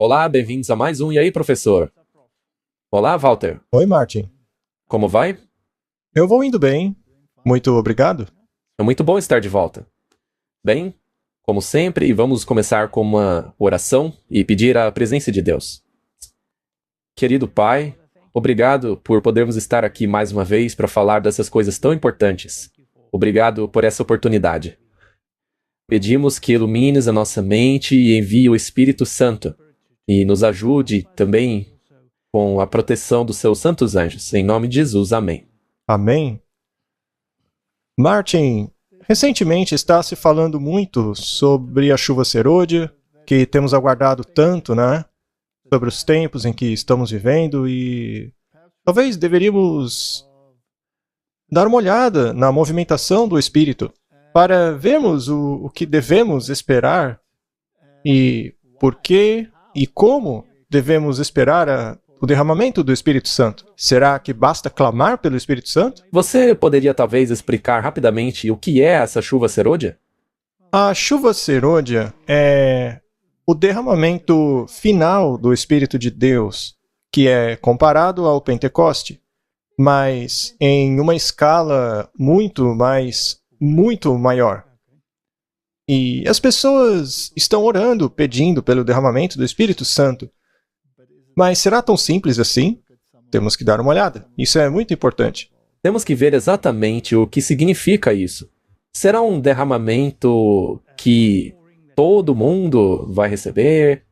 Olá, bem-vindos a mais um. E aí, professor? Olá, Walter. Oi, Martin. Como vai? Eu vou indo bem. Muito obrigado. É muito bom estar de volta. Bem, como sempre, vamos começar com uma oração e pedir a presença de Deus. Querido Pai, obrigado por podermos estar aqui mais uma vez para falar dessas coisas tão importantes. Obrigado por essa oportunidade. Pedimos que ilumines a nossa mente e envie o Espírito Santo e nos ajude também com a proteção dos seus santos anjos. Em nome de Jesus, amém. Amém. Martin, recentemente está se falando muito sobre a chuva serôdia, que temos aguardado tanto, né? Sobre os tempos em que estamos vivendo e talvez deveríamos dar uma olhada na movimentação do Espírito para vermos o que devemos esperar e por que e como devemos esperar o derramamento do Espírito Santo. Será que basta clamar pelo Espírito Santo? Você poderia talvez explicar rapidamente o que é essa chuva serôdia? A chuva serôdia é o derramamento final do Espírito de Deus, que é comparado ao Pentecoste, mas em uma escala muito maior. E as pessoas estão orando, pedindo pelo derramamento do Espírito Santo. Mas será tão simples assim? Temos que dar uma olhada. Isso é muito importante. Temos que ver exatamente o que significa isso. Será um derramamento que todo mundo vai receber?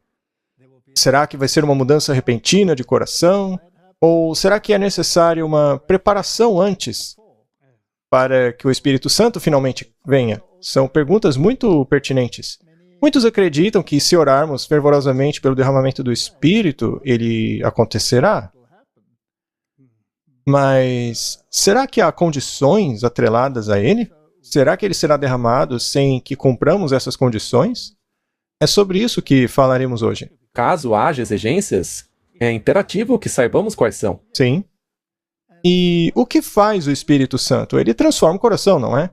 Será que vai ser uma mudança repentina de coração? Ou será que é necessária uma preparação antes para que o Espírito Santo finalmente venha? São perguntas muito pertinentes. Muitos acreditam que se orarmos fervorosamente pelo derramamento do Espírito, ele acontecerá. Mas será que há condições atreladas a ele? Será que ele será derramado sem que cumpramos essas condições? É sobre isso que falaremos hoje. Caso haja exigências, é imperativo que saibamos quais são. Sim. E o que faz o Espírito Santo? Ele transforma o coração, não é?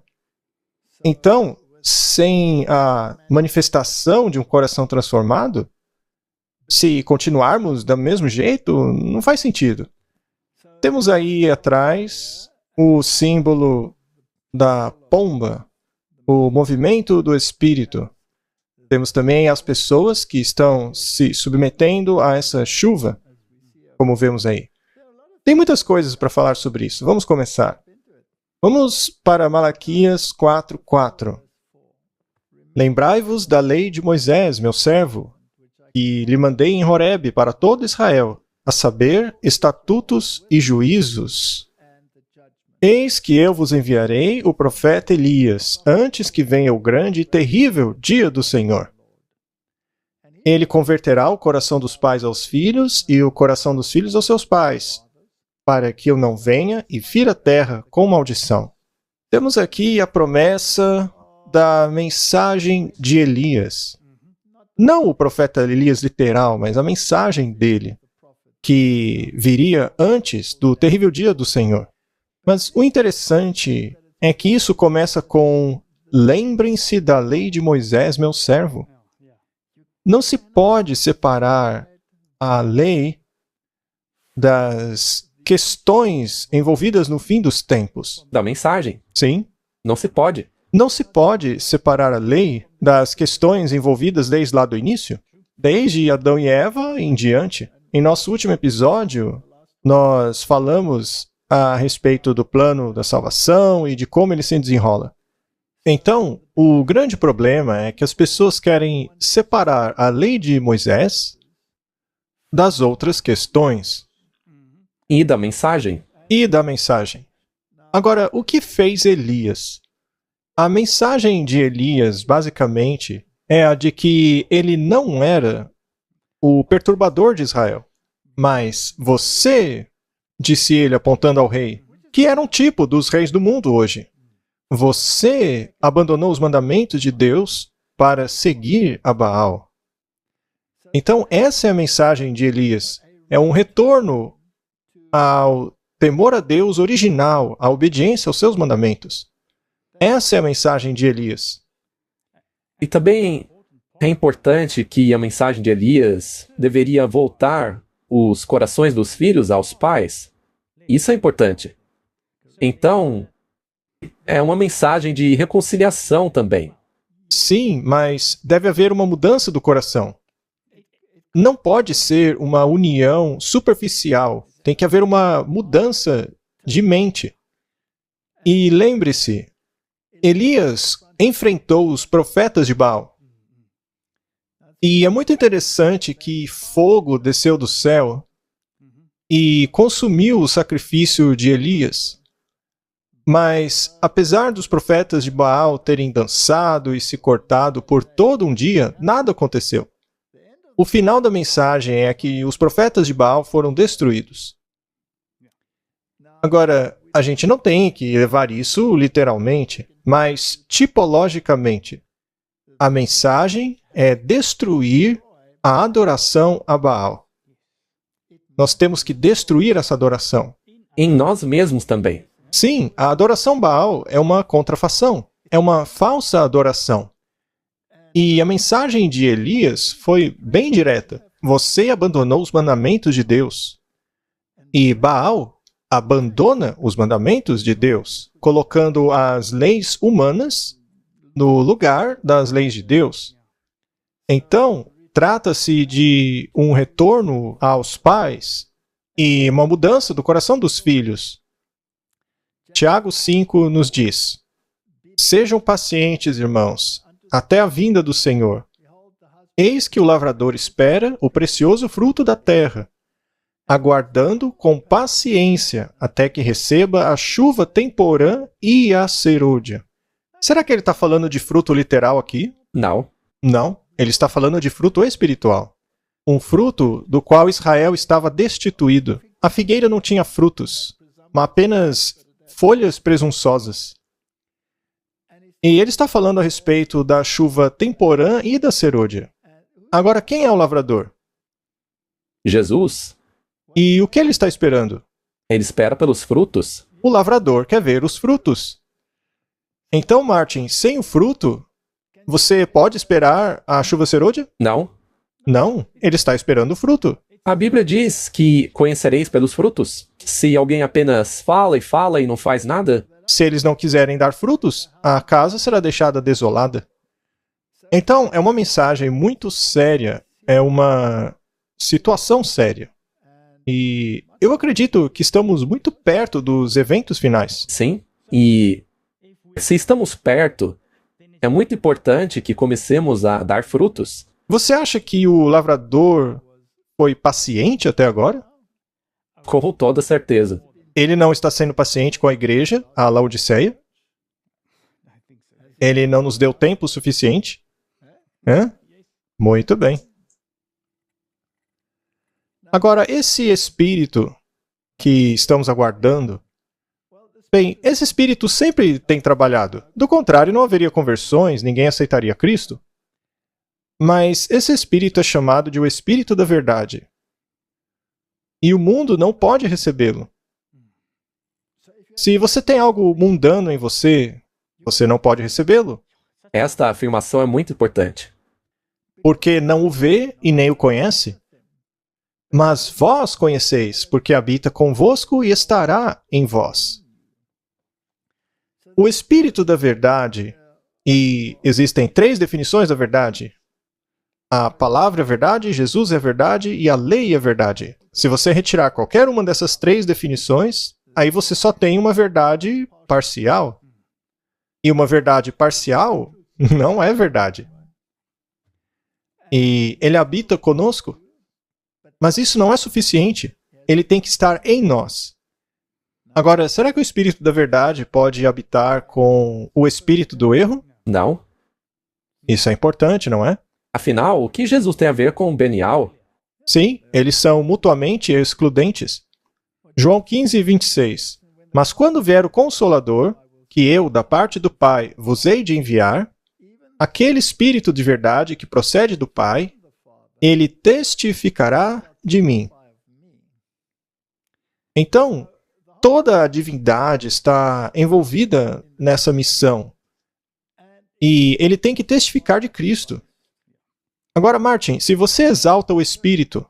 Então, sem a manifestação de um coração transformado, se continuarmos do mesmo jeito, não faz sentido. Temos aí atrás o símbolo da pomba, o movimento do Espírito. Temos também as pessoas que estão se submetendo a essa chuva, como vemos aí. Tem muitas coisas para falar sobre isso. Vamos começar. Vamos para Malaquias 4:4. Lembrai-vos da lei de Moisés, meu servo, que lhe mandei em Horebe para todo Israel, a saber, estatutos e juízos. Eis que eu vos enviarei o profeta Elias, antes que venha o grande e terrível dia do Senhor. Ele converterá o coração dos pais aos filhos e o coração dos filhos aos seus pais, para que eu não venha e fira a terra com maldição. Temos aqui a promessa da mensagem de Elias. Não o profeta Elias literal, mas a mensagem dele, que viria antes do terrível dia do Senhor. Mas o interessante é que isso começa com: lembrem-se da lei de Moisés, meu servo. Não se pode separar a lei das questões envolvidas no fim dos tempos. Da mensagem. Sim. Não se pode. Não se pode separar a lei das questões envolvidas desde lá do início, desde Adão e Eva em diante. Em nosso último episódio, nós falamos a respeito do plano da salvação e de como ele se desenrola. Então, o grande problema é que as pessoas querem separar a lei de Moisés das outras questões. E da mensagem. Agora, o que fez Elias? A mensagem de Elias, basicamente, é a de que ele não era o perturbador de Israel. Mas você, disse ele apontando ao rei, que era um tipo dos reis do mundo hoje. Você abandonou os mandamentos de Deus para seguir a Baal. Então, essa é a mensagem de Elias. É um retorno ao temor a Deus original, à obediência aos seus mandamentos. Essa é a mensagem de Elias. E também É importante que a mensagem de Elias deveria voltar os corações dos filhos aos pais. Isso é importante. Então, é uma mensagem de reconciliação também. Sim, mas deve haver uma mudança do coração. Não pode ser uma união superficial. Tem que haver uma mudança de mente. E lembre-se, Elias enfrentou os profetas de Baal. E é muito interessante que fogo desceu do céu e consumiu o sacrifício de Elias. Mas, apesar dos profetas de Baal terem dançado e se cortado por todo um dia, nada aconteceu. O final da mensagem é que os profetas de Baal foram destruídos. Agora, a gente não tem que levar isso literalmente, mas tipologicamente. A mensagem é destruir a adoração a Baal. Nós temos que destruir essa adoração. Em nós mesmos também. Sim, a adoração Baal é uma contrafação, é uma falsa adoração. E a mensagem de Elias foi bem direta. Você abandonou os mandamentos de Deus. E Baal abandona os mandamentos de Deus, colocando as leis humanas no lugar das leis de Deus. Então, trata-se de um retorno aos pais e uma mudança do coração dos filhos. Tiago 5 nos diz: sejam pacientes, irmãos, até a vinda do Senhor. Eis que o lavrador espera o precioso fruto da terra, aguardando com paciência até que receba a chuva temporã e a serôdia. Será que ele está falando de fruto literal aqui? Não. Não, ele está falando de fruto espiritual. Um fruto do qual Israel estava destituído. A figueira não tinha frutos, mas apenas folhas presunçosas. E ele está falando a respeito da chuva temporã e da serôdia. Agora, quem é o lavrador? Jesus, E o que ele está esperando? ele espera pelos frutos. O lavrador quer ver os frutos. Então, Martin, sem o fruto, você pode esperar a chuva serôdia? Não. Não, ele está esperando o fruto. A Bíblia diz que conhecereis pelos frutos. Se alguém apenas fala e não faz nada, Se eles não quiserem dar frutos, a casa será deixada desolada. Então, é uma mensagem muito séria, é uma situação séria. E eu acredito que estamos muito perto dos eventos finais. sim. E se estamos perto, é muito importante que comecemos a dar frutos. Você acha que o lavrador foi paciente até agora? Com toda certeza. Ele não está sendo paciente com a igreja, a Laodiceia? Ele não nos deu tempo suficiente? Hã? Muito bem. Agora, esse espírito que estamos aguardando, bem, esse espírito sempre tem trabalhado. Do contrário, não haveria conversões, ninguém aceitaria Cristo. Mas esse espírito é chamado de o Espírito da Verdade. E o mundo não pode recebê-lo. Se você tem algo mundano em você, você não pode recebê-lo, Esta afirmação é muito importante. porque não o vê e nem o conhece. Mas vós conheceis, porque habita convosco e estará em vós. O Espírito da Verdade, e existem 3 definições da verdade. A palavra é verdade, Jesus é verdade e a lei é verdade. Se você retirar qualquer uma dessas 3 definições, aí você só tem uma verdade parcial. E uma verdade parcial não é verdade. E ele habita conosco. Mas isso não é suficiente. Ele tem que estar em nós. Agora, será que o Espírito da Verdade pode habitar com o Espírito do erro? Não? Isso é importante, não é? Afinal, o que Jesus tem a ver com Benial? Sim, eles são mutuamente excludentes. João 15, 26. Mas quando vier o Consolador, que eu, da parte do Pai, vos hei de enviar, aquele Espírito de verdade que procede do Pai, ele testificará de mim. Então, toda a divindade está envolvida nessa missão. E ele tem que testificar de Cristo. Agora, Martin, se você exalta o Espírito,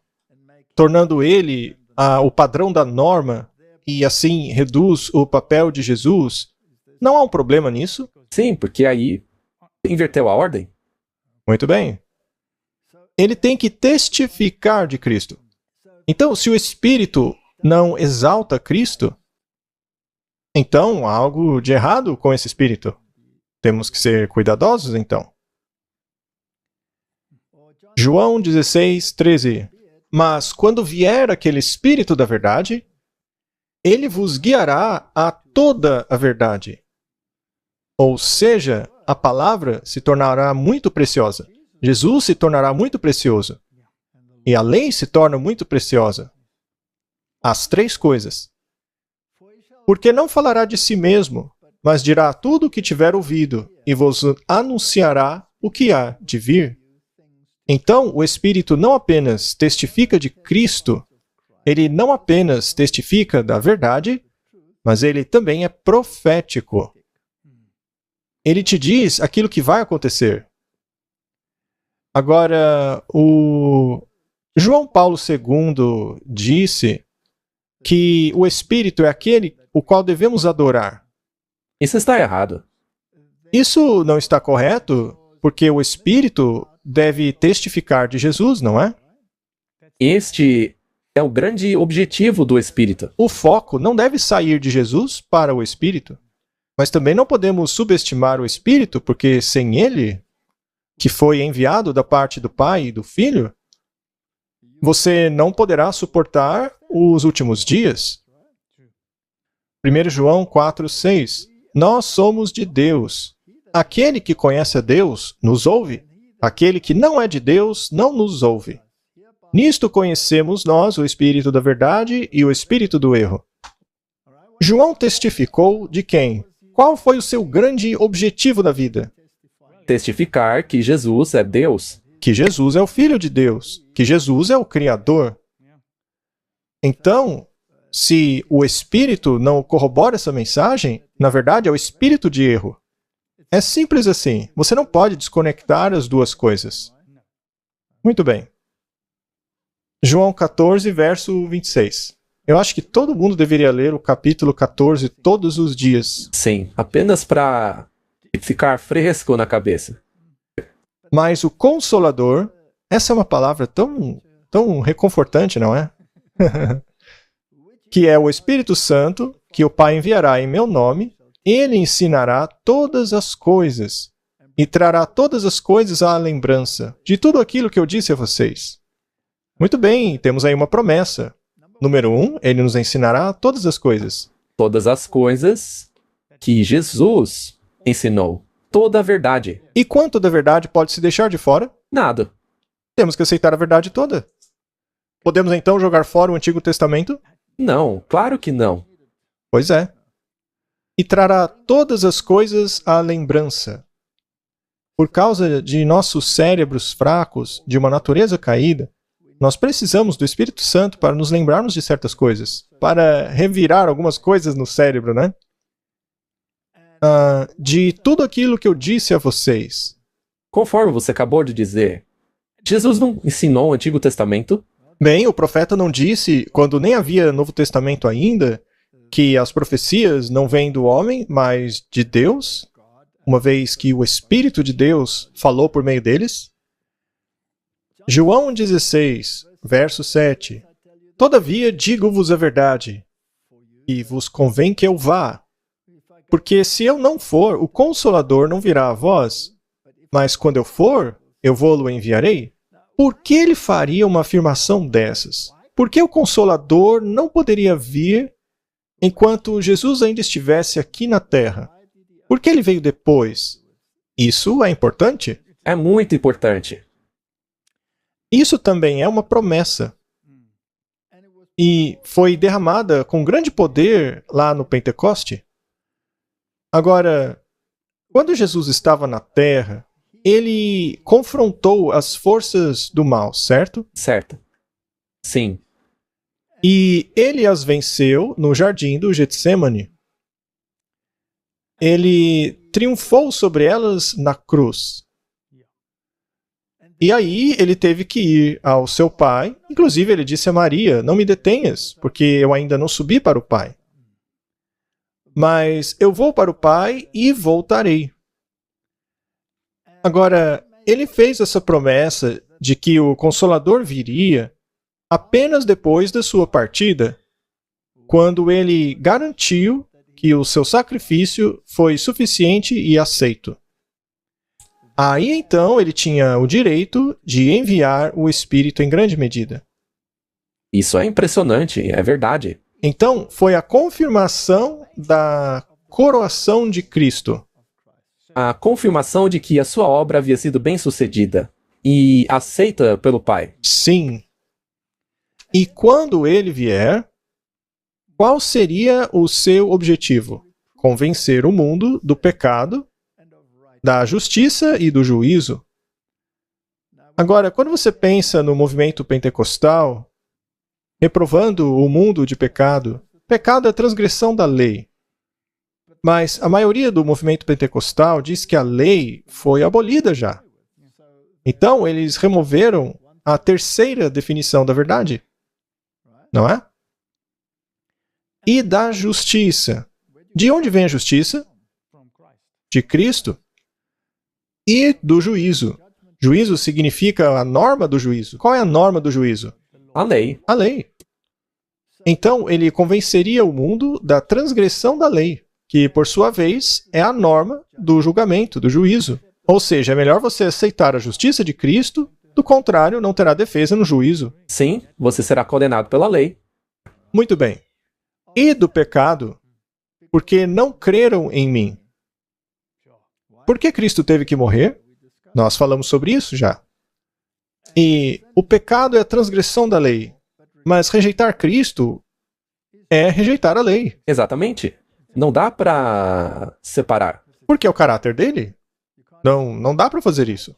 tornando ele o padrão da norma, e assim reduz o papel de Jesus, não há um problema nisso? Sim, porque aí inverteu a ordem. Muito bem. Ele tem que testificar de Cristo. Então, se o Espírito não exalta Cristo, então há algo de errado com esse Espírito. Temos que ser cuidadosos, então. João 16, 13. Mas quando vier aquele Espírito da verdade, ele vos guiará a toda a verdade. Ou seja, a palavra se tornará muito preciosa. Jesus se tornará muito precioso. E a lei se torna muito preciosa. As três coisas. Porque não falará de si mesmo, mas dirá tudo o que tiver ouvido, e vos anunciará o que há de vir. Então, o Espírito não apenas testifica de Cristo, ele não apenas testifica da verdade, mas ele também é profético. Ele te diz aquilo que vai acontecer. Agora, o João Paulo II disse que o Espírito é aquele o qual devemos adorar. Isso está errado. Isso não está correto, porque o Espírito deve testificar de Jesus, não é? Este é o grande objetivo do Espírito. O foco não deve sair de Jesus para o Espírito. Mas também não podemos subestimar o Espírito, porque sem ele, que foi enviado da parte do Pai e do Filho, você não poderá suportar os últimos dias. 1 João 4, 6. Nós somos de Deus. Aquele que conhece a Deus nos ouve. Aquele que não é de Deus não nos ouve. Nisto conhecemos nós o Espírito da verdade e o Espírito do erro. João testificou de quem? Qual foi o seu grande objetivo da vida? Testificar que Jesus é Deus. Que Jesus é o Filho de Deus. Que Jesus é o Criador. Então, se o Espírito não corrobora essa mensagem, na verdade é o espírito de erro. É simples assim. Você não pode desconectar as duas coisas. Muito bem. João 14, verso 26. Eu acho que todo mundo deveria ler o capítulo 14 todos os dias. Sim, apenas para ficar fresco na cabeça. Mas o Consolador, essa é uma palavra tão reconfortante, não é? Que é o Espírito Santo, que o Pai enviará em meu nome, ele ensinará todas as coisas e trará todas as coisas à lembrança de tudo aquilo que eu disse a vocês. Muito bem, temos aí uma promessa. Número 1, ele nos ensinará todas as coisas. Todas as coisas que Jesus ensinou. Toda a verdade. E quanto da verdade pode se deixar de fora? Nada. Temos que aceitar a verdade toda. Podemos então jogar fora o Antigo Testamento? Não, claro que não. Pois é. E trará todas as coisas à lembrança. Por causa de nossos cérebros fracos, de uma natureza caída, nós precisamos do Espírito Santo para nos lembrarmos de certas coisas, para revirar algumas coisas no cérebro, né? De tudo aquilo que eu disse a vocês. Conforme você acabou de dizer, Jesus não ensinou o Antigo Testamento? Bem, o profeta não disse, quando nem havia Novo Testamento ainda, que as profecias não vêm do homem, mas de Deus, uma vez que o Espírito de Deus falou por meio deles? João 16, verso 7. Todavia digo-vos a verdade, e vos convém que eu vá. Porque se eu não for, o Consolador não virá a vós. Mas quando eu for, eu vou-lo enviarei. Por que ele faria uma afirmação dessas? Por que o Consolador não poderia vir enquanto Jesus ainda estivesse aqui na Terra? Por que ele veio depois? Isso é importante? É muito importante. Isso também é uma promessa. E foi derramada com grande poder lá no Pentecoste. Agora, quando Jesus estava na Terra, ele confrontou as forças do mal, certo? Certo. Sim. E ele as venceu no jardim do Getsêmani. Ele triunfou sobre elas na cruz. E aí ele teve que ir ao seu pai. Inclusive ele disse a Maria, não me detenhas, porque eu ainda não subi para o pai. Mas eu vou para o pai e voltarei. Agora, ele fez essa promessa de que o Consolador viria apenas depois da sua partida, quando ele garantiu que o seu sacrifício foi suficiente e aceito. Aí então ele tinha o direito de enviar o Espírito em grande medida. Isso é impressionante, é verdade. Então foi a confirmação da coroação de Cristo. A confirmação de que a sua obra havia sido bem-sucedida e aceita pelo Pai. Sim. E quando ele vier, qual seria o seu objetivo? Convencer o mundo do pecado, da justiça e do juízo. Agora, quando você pensa no movimento pentecostal, reprovando o mundo de pecado, pecado é transgressão da lei. Mas a maioria do movimento pentecostal diz que a lei foi abolida já. Então, eles removeram a terceira definição da verdade. Não é? E da justiça. De onde vem a justiça? De Cristo. E do juízo. Juízo significa a norma do juízo. Qual é a norma do juízo? A lei. A lei. Então, ele convenceria o mundo da transgressão da lei, que, por sua vez, é a norma do julgamento, do juízo. Ou seja, é melhor você aceitar a justiça de Cristo, do contrário, não terá defesa no juízo. Sim, você será condenado pela lei. Muito bem. E do pecado, porque não creram em mim. Por que Cristo teve que morrer? Nós falamos sobre isso já. E o pecado é a transgressão da lei, mas rejeitar Cristo é rejeitar a lei. Exatamente. Não dá para separar. Porque é o caráter dele. Não dá para fazer isso.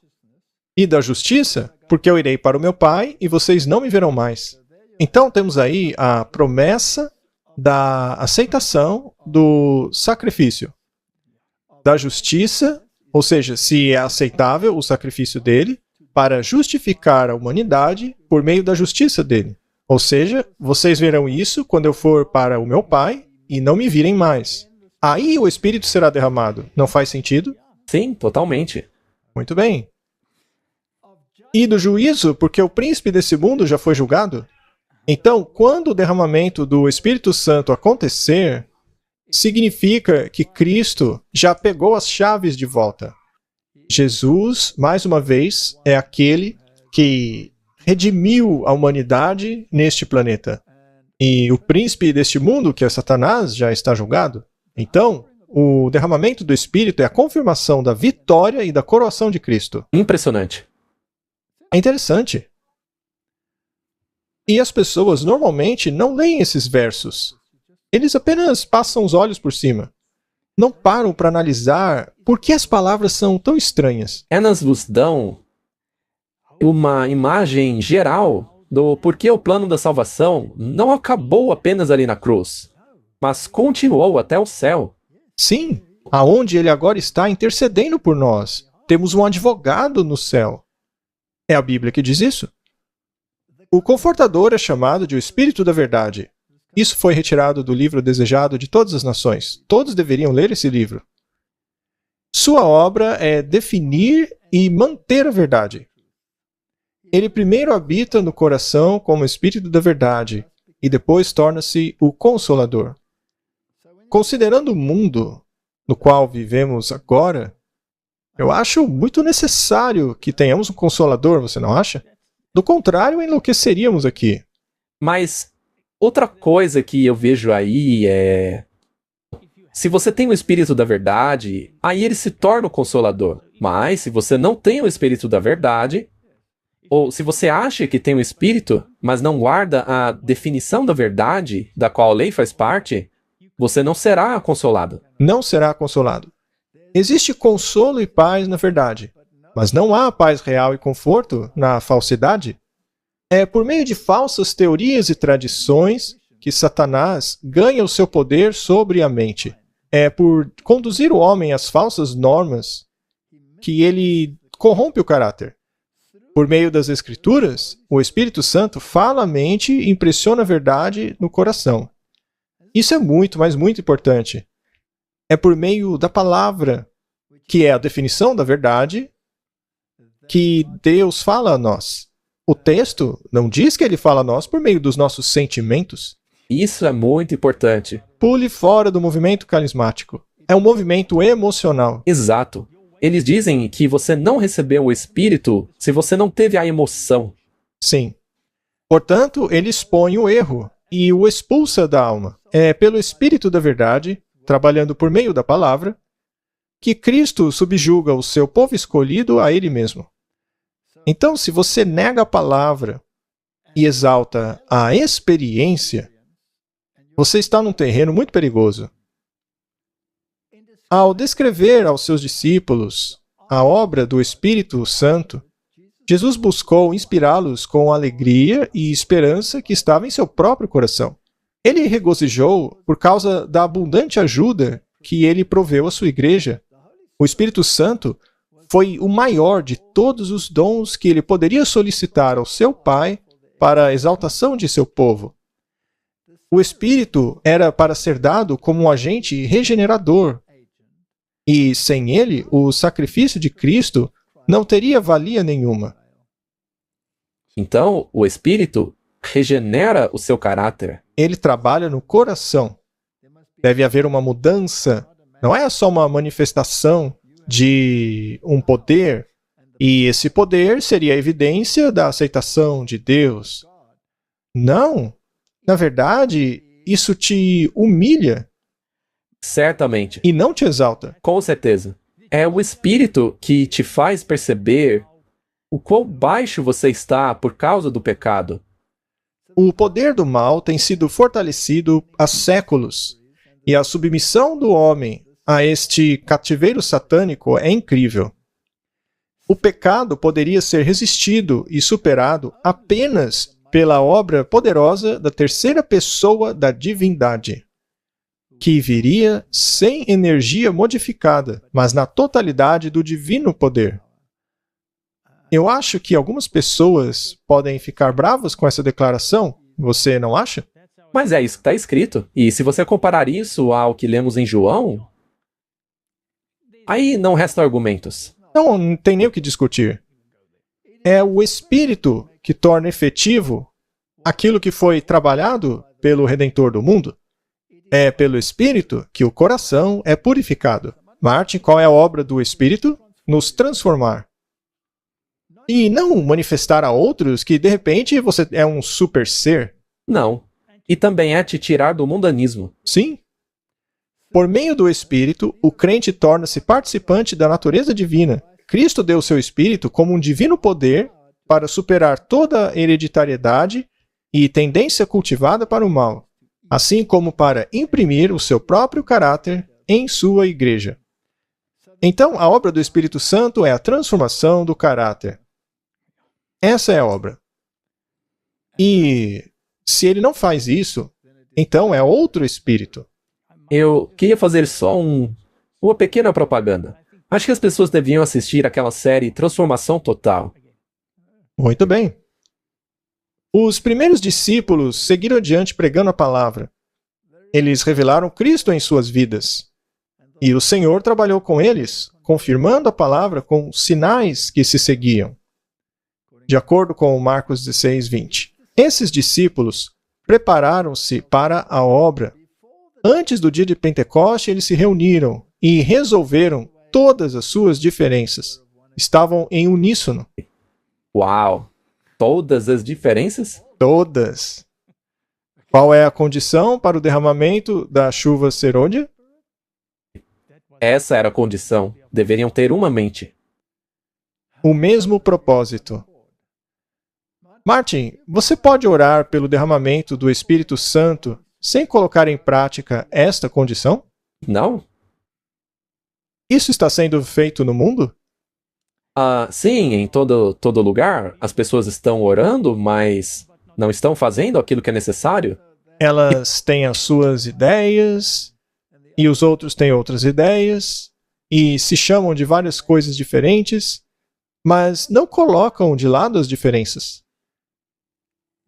E da justiça, porque eu irei para o meu Pai e vocês não me verão mais. Então temos aí a promessa da aceitação do sacrifício. Da justiça, ou seja, se é aceitável o sacrifício dele, para justificar a humanidade por meio da justiça dele. Ou seja, vocês verão isso quando eu for para o meu Pai e não me virem mais. Aí o Espírito será derramado. Não faz sentido? Sim, totalmente. Muito bem. E do juízo, porque o príncipe desse mundo já foi julgado? Então, quando o derramamento do Espírito Santo acontecer, significa que Cristo já pegou as chaves de volta. Jesus, mais uma vez, é aquele que redimiu a humanidade neste planeta. E o príncipe deste mundo, que é Satanás, já está julgado. Então, o derramamento do Espírito é a confirmação da vitória e da coroação de Cristo. Impressionante. É interessante. E as pessoas normalmente não leem esses versos. Eles apenas passam os olhos por cima. Não param para analisar por que as palavras são tão estranhas. Elas vos dão uma imagem geral do porquê o plano da salvação não acabou apenas ali na cruz, mas continuou até o céu. Sim, aonde ele agora está intercedendo por nós. Temos um advogado no céu. É a Bíblia que diz isso. O Confortador é chamado de o Espírito da Verdade. Isso foi retirado do livro desejado de todas as nações. Todos deveriam ler esse livro. Sua obra é definir e manter a verdade. Ele primeiro habita no coração como Espírito da Verdade e depois torna-se o Consolador. Considerando o mundo no qual vivemos agora, eu acho muito necessário que tenhamos um Consolador, você não acha? Do contrário, enlouqueceríamos aqui. Mas outra coisa que eu vejo aí é... Se você tem o Espírito da Verdade, aí ele se torna o Consolador. Mas se você não tem o Espírito da Verdade, ou se você acha que tem o Espírito, mas não guarda a definição da verdade, da qual a lei faz parte, você não será consolado. Não será consolado. Existe consolo e paz na verdade, mas não há paz real e conforto na falsidade. É por meio de falsas teorias e tradições que Satanás ganha o seu poder sobre a mente. É por conduzir o homem às falsas normas que ele corrompe o caráter. Por meio das Escrituras, o Espírito Santo fala a mente e impressiona a verdade no coração. Isso é muito, mas muito importante. É por meio da palavra, que é a definição da verdade, que Deus fala a nós. O texto não diz que ele fala a nós por meio dos nossos sentimentos. Isso é muito importante. Pule fora do movimento carismático. É um movimento emocional. Exato. Eles dizem que você não recebeu o Espírito se você não teve a emoção. Sim. Portanto, ele expõe o erro e o expulsa da alma. É pelo Espírito da verdade, trabalhando por meio da palavra, que Cristo subjuga o seu povo escolhido a ele mesmo. Então, se você nega a palavra e exalta a experiência, você está num terreno muito perigoso. Ao descrever aos seus discípulos a obra do Espírito Santo, Jesus buscou inspirá-los com a alegria e esperança que estava em seu próprio coração. Ele regozijou por causa da abundante ajuda que ele proveu à sua igreja. O Espírito Santo foi o maior de todos os dons que ele poderia solicitar ao seu Pai para a exaltação de seu povo. O Espírito era para ser dado como um agente regenerador. E sem ele, o sacrifício de Cristo não teria valia nenhuma. Então, o Espírito regenera o seu caráter. Ele trabalha no coração. Deve haver uma mudança. Não é só uma manifestação de um poder, e esse poder seria a evidência da aceitação de Deus. Não. Na verdade, isso te humilha. Certamente. E não te exalta. Com certeza. É o Espírito que te faz perceber o quão baixo você está por causa do pecado. O poder do mal tem sido fortalecido há séculos, e a submissão do homem a este cativeiro satânico é incrível. O pecado poderia ser resistido e superado apenas pela obra poderosa da terceira pessoa da divindade, que viria sem energia modificada, mas na totalidade do divino poder. Eu acho que algumas pessoas podem ficar bravas com essa declaração, você não acha? Mas é isso que está escrito. E se você comparar isso ao que lemos em João, aí não restam argumentos. Não tem nem o que discutir. É o Espírito que torna efetivo aquilo que foi trabalhado pelo Redentor do mundo. É pelo Espírito que o coração é purificado. Martin, qual é a obra do Espírito? Nos transformar. E não manifestar a outros que, de repente, você é um super ser. Não. E também é te tirar do mundanismo. Sim. Por meio do Espírito, o crente torna-se participante da natureza divina. Cristo deu seu Espírito como um divino poder para superar toda hereditariedade e tendência cultivada para o mal, assim como para imprimir o seu próprio caráter em sua igreja. Então, a obra do Espírito Santo é a transformação do caráter. Essa é a obra. E se ele não faz isso, então é outro Espírito. Eu queria fazer só uma pequena propaganda. Acho que as pessoas deviam assistir aquela série Transformação Total. Muito bem. Os primeiros discípulos seguiram adiante pregando a palavra. Eles revelaram Cristo em suas vidas. E o Senhor trabalhou com eles, confirmando a palavra com sinais que se seguiam. De acordo com Marcos 16, 20. Esses discípulos prepararam-se para a obra. Antes do dia de Pentecoste, eles se reuniram e resolveram todas as suas diferenças. Estavam em uníssono. Uau! Todas as diferenças? Todas. Qual é a condição para o derramamento da chuva serôdia? Essa era a condição. Deveriam ter uma mente. O mesmo propósito. Martin, você pode orar pelo derramamento do Espírito Santo sem colocar em prática esta condição? Não? Isso está sendo feito no mundo? Sim, em todo lugar. As pessoas estão orando, mas não estão fazendo aquilo que é necessário. Elas têm as suas ideias, e os outros têm outras ideias, e se chamam de várias coisas diferentes, mas não colocam de lado as diferenças.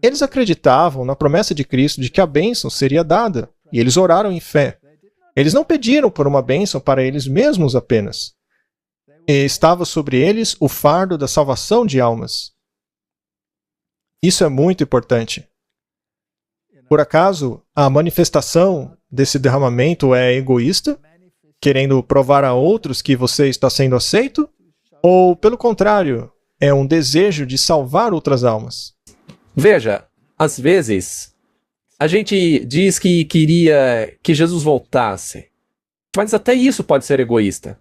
Eles acreditavam na promessa de Cristo de que a bênção seria dada, e eles oraram em fé. Eles não pediram por uma bênção para eles mesmos apenas. E estava sobre eles o fardo da salvação de almas. Isso é muito importante. Por acaso, a manifestação desse derramamento é egoísta, querendo provar a outros que você está sendo aceito? Ou, pelo contrário, é um desejo de salvar outras almas? Veja, às vezes, a gente diz que queria que Jesus voltasse, mas até isso pode ser egoísta.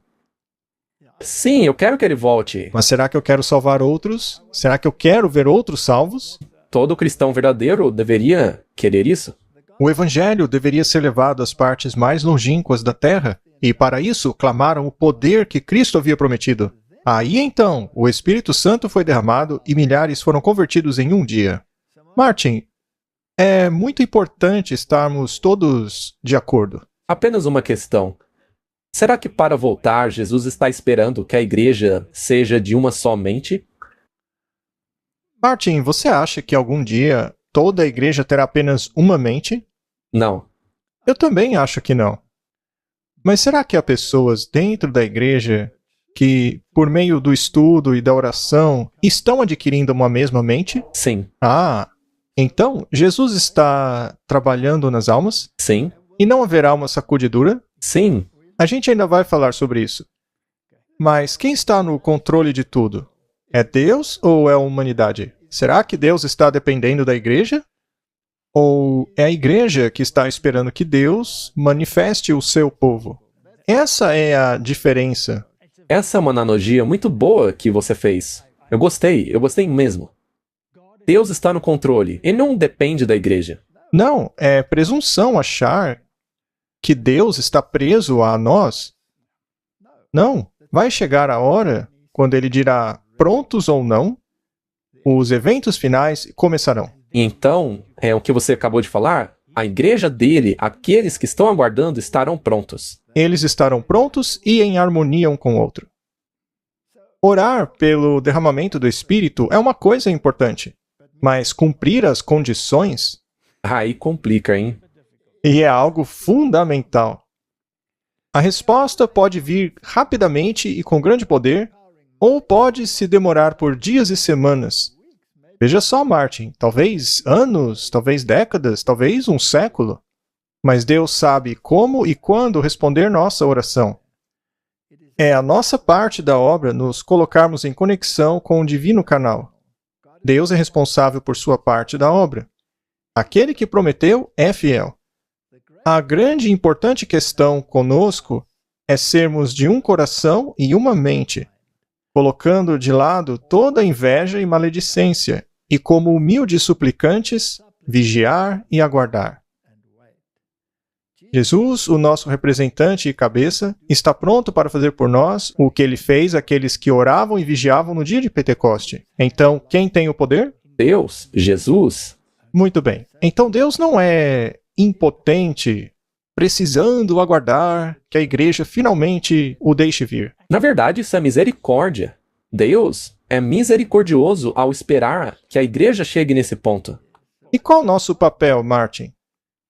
Sim, eu quero que ele volte. Mas será que eu quero salvar outros? Será que eu quero ver outros salvos? Todo cristão verdadeiro deveria querer isso. O Evangelho deveria ser levado às partes mais longínquas da terra, e para isso clamaram o poder que Cristo havia prometido. Aí então, o Espírito Santo foi derramado e milhares foram convertidos em um dia. Martin, é muito importante estarmos todos de acordo. Apenas uma questão. Será que para voltar, Jesus está esperando que a igreja seja de uma só mente? Martin, você acha que algum dia toda a igreja terá apenas uma mente? Não. Eu também acho que não. Mas será que há pessoas dentro da igreja que, por meio do estudo e da oração, estão adquirindo uma mesma mente? Sim. Então Jesus está trabalhando nas almas? Sim. E não haverá uma sacudidura? Sim. A gente ainda vai falar sobre isso. Mas quem está no controle de tudo? É Deus ou é a humanidade? Será que Deus está dependendo da igreja? Ou é a igreja que está esperando que Deus manifeste o seu povo? Essa é a diferença. Essa é uma analogia muito boa que você fez. Eu gostei mesmo. Deus está no controle, e não depende da igreja. Não, é presunção achar que Deus está preso a nós. Não, vai chegar a hora quando ele dirá prontos ou não, os eventos finais começarão. E então, é o que você acabou de falar, a igreja dele, aqueles que estão aguardando, estarão prontos. Eles estarão prontos e em harmonia um com o outro. Orar pelo derramamento do Espírito é uma coisa importante, mas cumprir as condições... Aí complica, hein? E é algo fundamental. A resposta pode vir rapidamente e com grande poder, ou pode se demorar por dias e semanas. Veja só, Martin, talvez anos, talvez décadas, talvez um século. Mas Deus sabe como e quando responder nossa oração. É a nossa parte da obra nos colocarmos em conexão com o divino canal. Deus é responsável por sua parte da obra. Aquele que prometeu é fiel. A grande e importante questão conosco é sermos de um coração e uma mente, colocando de lado toda inveja e maledicência, e como humildes suplicantes, vigiar e aguardar. Jesus, o nosso representante e cabeça, está pronto para fazer por nós o que ele fez àqueles que oravam e vigiavam no dia de Pentecoste. Então, quem tem o poder? Deus, Jesus. Muito bem. Então Deus não é impotente, precisando aguardar que a igreja finalmente o deixe vir. Na verdade, isso é misericórdia. Deus é misericordioso ao esperar que a igreja chegue nesse ponto. E qual o nosso papel, Martin?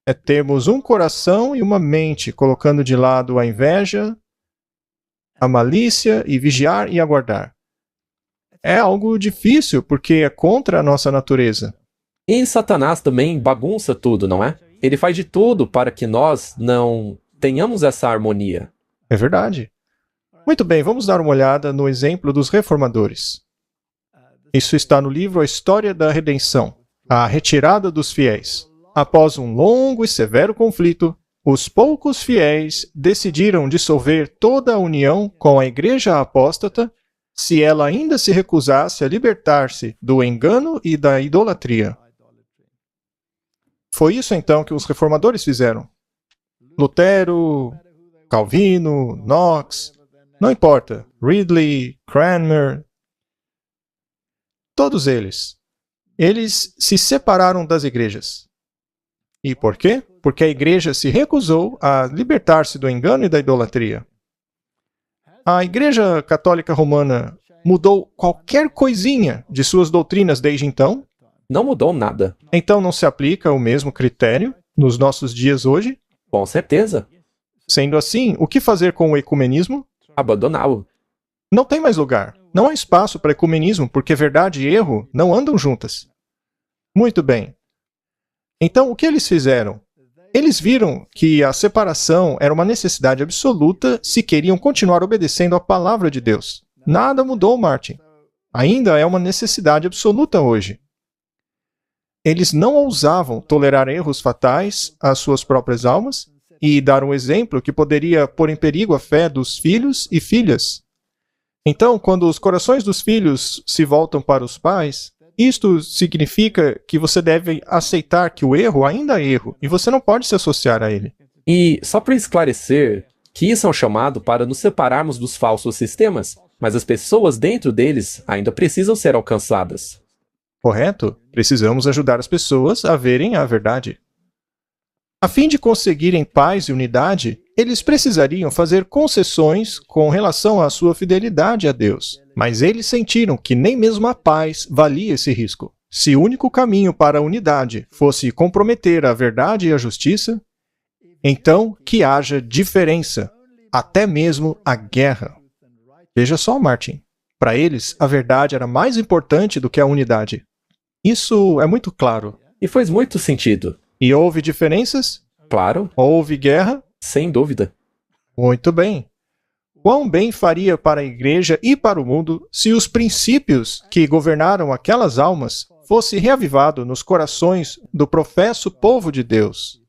É termos um coração e uma mente, colocando de lado a inveja, a malícia e vigiar e aguardar. É algo difícil, porque é contra a nossa natureza. E Satanás também bagunça tudo, não é? Ele faz de tudo para que nós não tenhamos essa harmonia. É verdade. Muito bem, vamos dar uma olhada no exemplo dos reformadores. Isso está no livro A História da Redenção, a retirada dos fiéis. Após um longo e severo conflito, os poucos fiéis decidiram dissolver toda a união com a Igreja Apóstata se ela ainda se recusasse a libertar-se do engano e da idolatria. Foi isso então que os reformadores fizeram. Lutero, Calvino, Knox, não importa, Ridley, Cranmer, todos eles se separaram das igrejas. E por quê? Porque a igreja se recusou a libertar-se do engano e da idolatria. A Igreja Católica Romana mudou qualquer coisinha de suas doutrinas desde então? Não mudou nada. Então não se aplica o mesmo critério nos nossos dias hoje? Com certeza. Sendo assim, o que fazer com o ecumenismo? Abandoná-lo. Não tem mais lugar. Não há espaço para ecumenismo porque verdade e erro não andam juntas. Muito bem. Então, o que eles fizeram? Eles viram que a separação era uma necessidade absoluta se queriam continuar obedecendo à palavra de Deus. Nada mudou, Martin. Ainda é uma necessidade absoluta hoje. Eles não ousavam tolerar erros fatais às suas próprias almas e dar um exemplo que poderia pôr em perigo a fé dos filhos e filhas. Então, quando os corações dos filhos se voltam para os pais, isto significa que você deve aceitar que o erro ainda é erro e você não pode se associar a ele. E só para esclarecer, que isso é um chamado para nos separarmos dos falsos sistemas, mas as pessoas dentro deles ainda precisam ser alcançadas. Correto? Precisamos ajudar as pessoas a verem a verdade. A fim de conseguirem paz e unidade, eles precisariam fazer concessões com relação à sua fidelidade a Deus. Mas eles sentiram que nem mesmo a paz valia esse risco. Se o único caminho para a unidade fosse comprometer a verdade e a justiça, então que haja diferença, até mesmo a guerra. Veja só, Martin. Para eles, a verdade era mais importante do que a unidade. Isso é muito claro. E faz muito sentido. E houve diferenças? Claro, Houve guerra? sem dúvida. Muito bem. Quão bem faria para a igreja e para o mundo se os princípios que governaram aquelas almas fosse reavivado nos corações do professo povo de Deus.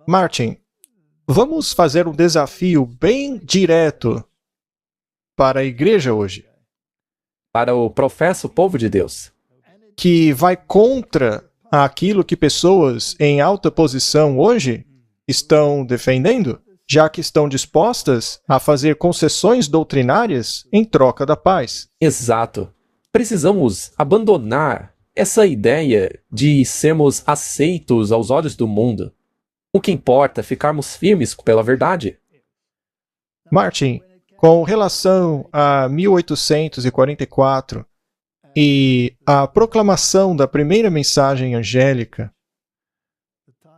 Martin, vamos fazer um desafio bem direto para a igreja hoje, Para o professo povo de Deus. que vai contra aquilo que pessoas em alta posição hoje estão defendendo, já que estão dispostas a fazer concessões doutrinárias em troca da paz. Exato. Precisamos abandonar essa ideia de sermos aceitos aos olhos do mundo. O que importa é ficarmos firmes pela verdade. Martin, com relação a 1844 e a proclamação da primeira mensagem angélica,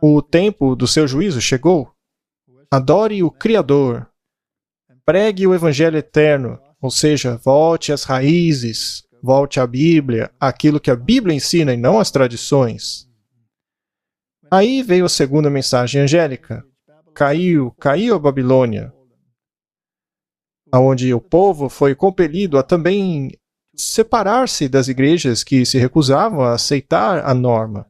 o tempo do seu juízo chegou. Adore o Criador. Pregue o Evangelho eterno, ou seja, volte às raízes, volte à Bíblia, aquilo que a Bíblia ensina e não as tradições. Aí veio a segunda mensagem angélica. Caiu a Babilônia, onde o povo foi compelido a também separar-se das igrejas que se recusavam a aceitar a norma.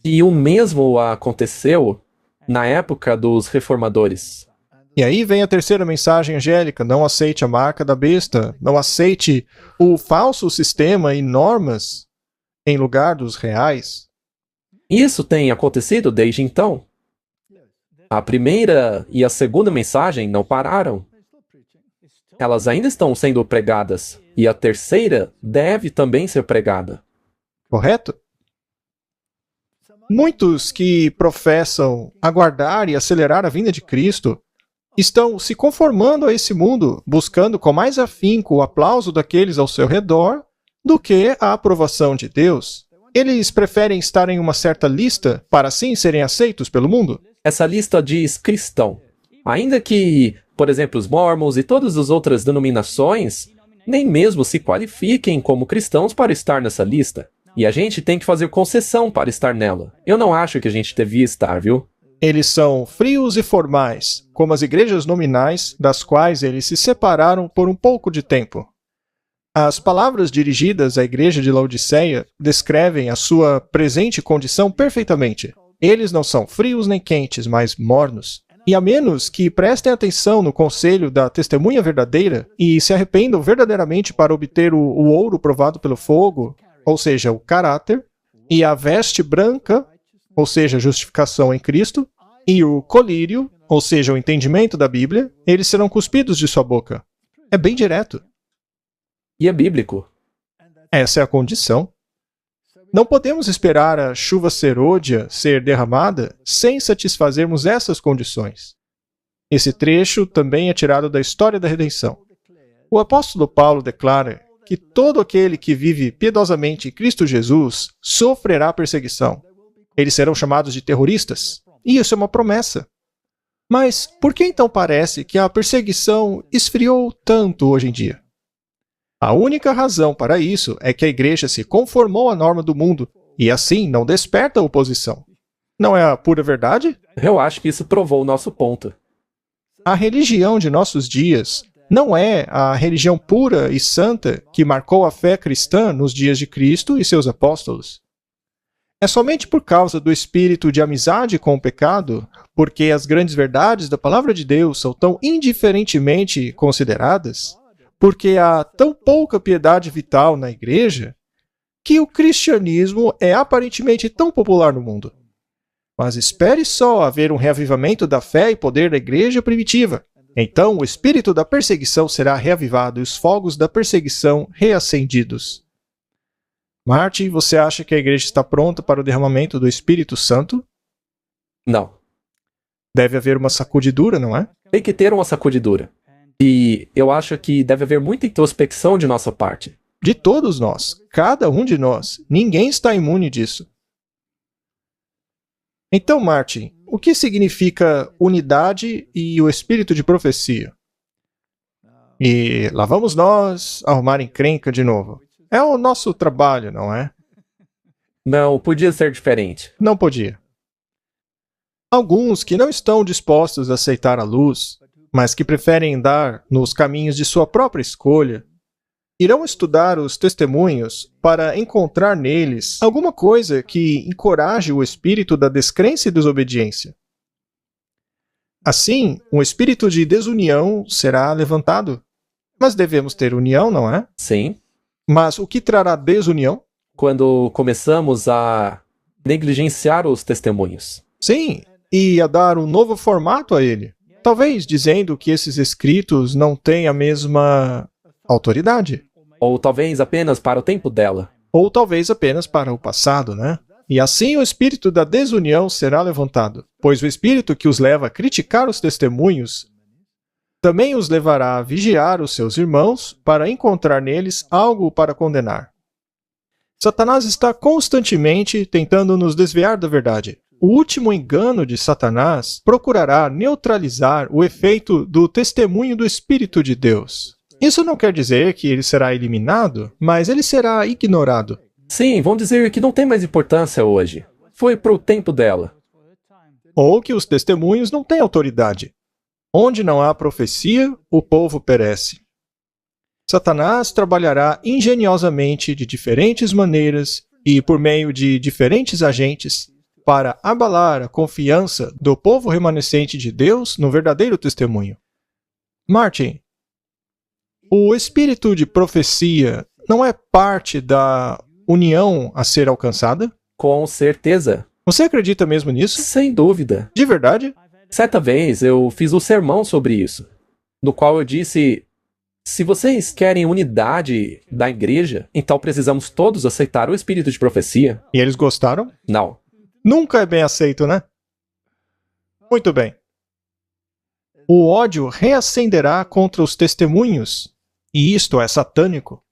E o mesmo aconteceu na época dos reformadores. E aí vem a terceira mensagem angélica: não aceite a marca da besta, não aceite o falso sistema e normas em lugar dos reais. Isso tem acontecido desde então. A primeira e a segunda mensagem não pararam. Elas ainda estão sendo pregadas. E a terceira deve também ser pregada. Correto? Muitos que professam aguardar e acelerar a vinda de Cristo estão se conformando a esse mundo, buscando com mais afinco o aplauso daqueles ao seu redor do que a aprovação de Deus. Eles preferem estar em uma certa lista para assim serem aceitos pelo mundo. Essa lista diz cristão. Ainda que, por exemplo, os mormons e todas as outras denominações nem mesmo se qualifiquem como cristãos para estar nessa lista. E a gente tem que fazer concessão para estar nela. Eu não acho que a gente devia estar, viu? Eles são frios e formais, como as igrejas nominais, das quais eles se separaram por um pouco de tempo. As palavras dirigidas à igreja de Laodiceia descrevem a sua presente condição perfeitamente. Eles não são frios nem quentes, mas mornos. E a menos que prestem atenção no conselho da testemunha verdadeira e se arrependam verdadeiramente para obter o ouro provado pelo fogo, ou seja, o caráter, e a veste branca, ou seja, a justificação em Cristo, e o colírio, ou seja, o entendimento da Bíblia, eles serão cuspidos de sua boca. É bem direto. E é bíblico. Essa é a condição. Não podemos esperar a chuva serôdia ser derramada sem satisfazermos essas condições. Esse trecho também é tirado da história da redenção. O apóstolo Paulo declara que todo aquele que vive piedosamente em Cristo Jesus sofrerá perseguição. Eles serão chamados de terroristas. E isso é uma promessa. Mas por que então parece que a perseguição esfriou tanto hoje em dia? A única razão para isso é que a igreja se conformou à norma do mundo e assim não desperta oposição. Não é a pura verdade? Eu acho que isso provou o nosso ponto. A religião de nossos dias não é a religião pura e santa que marcou a fé cristã nos dias de Cristo e seus apóstolos. É somente por causa do espírito de amizade com o pecado, porque as grandes verdades da palavra de Deus são tão indiferentemente consideradas, porque há tão pouca piedade vital na igreja, que o cristianismo é aparentemente tão popular no mundo. Mas espere só haver um reavivamento da fé e poder da igreja primitiva. Então o espírito da perseguição será reavivado e os fogos da perseguição reacendidos. Martin, você acha que a igreja está pronta para o derramamento do Espírito Santo? Não. Deve haver uma sacudidura, não é? Tem que ter uma sacudidura. E eu acho que deve haver muita introspecção de nossa parte. De todos nós, cada um de nós. Ninguém está imune disso. Então, Martin, o que significa unidade e o espírito de profecia? E lá vamos nós arrumar encrenca de novo. É o nosso trabalho, não é? Não, podia ser diferente. Não podia. Alguns que não estão dispostos a aceitar a luz, mas que preferem andar nos caminhos de sua própria escolha, irão estudar os testemunhos para encontrar neles alguma coisa que encoraje o espírito da descrença e desobediência. Assim, um espírito de desunião será levantado. Mas devemos ter união, não é? Sim. Mas o que trará desunião? Quando começamos a negligenciar os testemunhos. Sim, e a dar um novo formato a ele. Talvez dizendo que esses escritos não têm a mesma autoridade. Ou talvez apenas para o tempo dela. Ou talvez apenas para o passado, né? E assim o espírito da desunião será levantado, pois o espírito que os leva a criticar os testemunhos também os levará a vigiar os seus irmãos para encontrar neles algo para condenar. Satanás está constantemente tentando nos desviar da verdade. O último engano de Satanás procurará neutralizar o efeito do testemunho do Espírito de Deus. Isso não quer dizer que ele será eliminado, mas ele será ignorado. Sim, vão dizer que não tem mais importância hoje. Foi pro tempo dela. Ou que os testemunhos não têm autoridade. Onde não há profecia, o povo perece. Satanás trabalhará ingeniosamente de diferentes maneiras e por meio de diferentes agentes para abalar a confiança do povo remanescente de Deus no verdadeiro testemunho. Martin, o espírito de profecia não é parte da união a ser alcançada? Com certeza. Você acredita mesmo nisso? Sem dúvida. De verdade? Certa vez eu fiz um sermão sobre isso, no qual eu disse: se vocês querem unidade da igreja, então precisamos todos aceitar o espírito de profecia. E eles gostaram? Não. Nunca é bem aceito, né? Muito bem. O ódio reacenderá contra os testemunhos, e isto é satânico.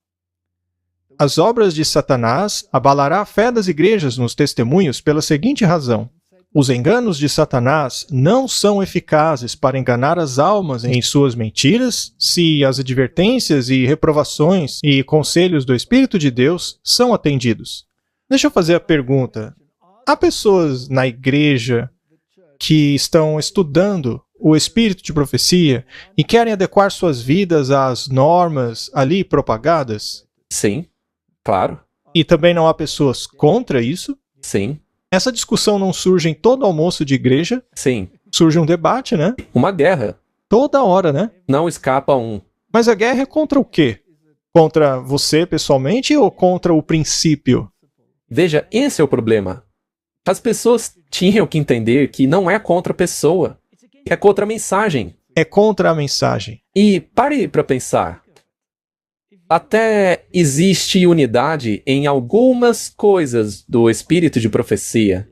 As obras de Satanás abalará a fé das igrejas nos testemunhos pela seguinte razão: os enganos de Satanás não são eficazes para enganar as almas em suas mentiras se as advertências e reprovações e conselhos do Espírito de Deus são atendidos. Deixa eu fazer a pergunta. Há pessoas na igreja que estão estudando o espírito de profecia e querem adequar suas vidas às normas ali propagadas? Sim, claro. E também não há pessoas contra isso? Sim. Essa discussão não surge em todo almoço de igreja? Sim. Surge um debate, né? Uma guerra. Toda hora, né? Não escapa um. Mas a guerra é contra o quê? Contra você pessoalmente ou contra o princípio? Veja, esse é o problema. As pessoas tinham que entender que não é contra a pessoa, é contra a mensagem. É contra a mensagem. E pare para pensar. Até existe unidade em algumas coisas do espírito de profecia,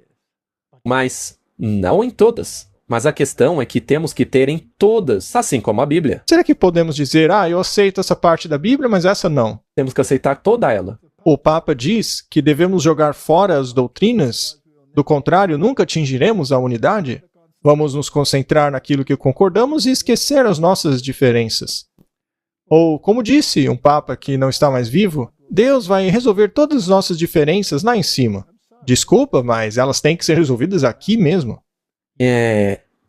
mas não em todas. Mas a questão é que temos que ter em todas, assim como a Bíblia. Será que podemos dizer, eu aceito essa parte da Bíblia, mas essa não? Temos que aceitar toda ela. O Papa diz que devemos jogar fora as doutrinas, do contrário, nunca atingiremos a unidade? Vamos nos concentrar naquilo que concordamos e esquecer as nossas diferenças. Ou, como disse um Papa que não está mais vivo, Deus vai resolver todas as nossas diferenças lá em cima. Desculpa, mas elas têm que ser resolvidas aqui mesmo.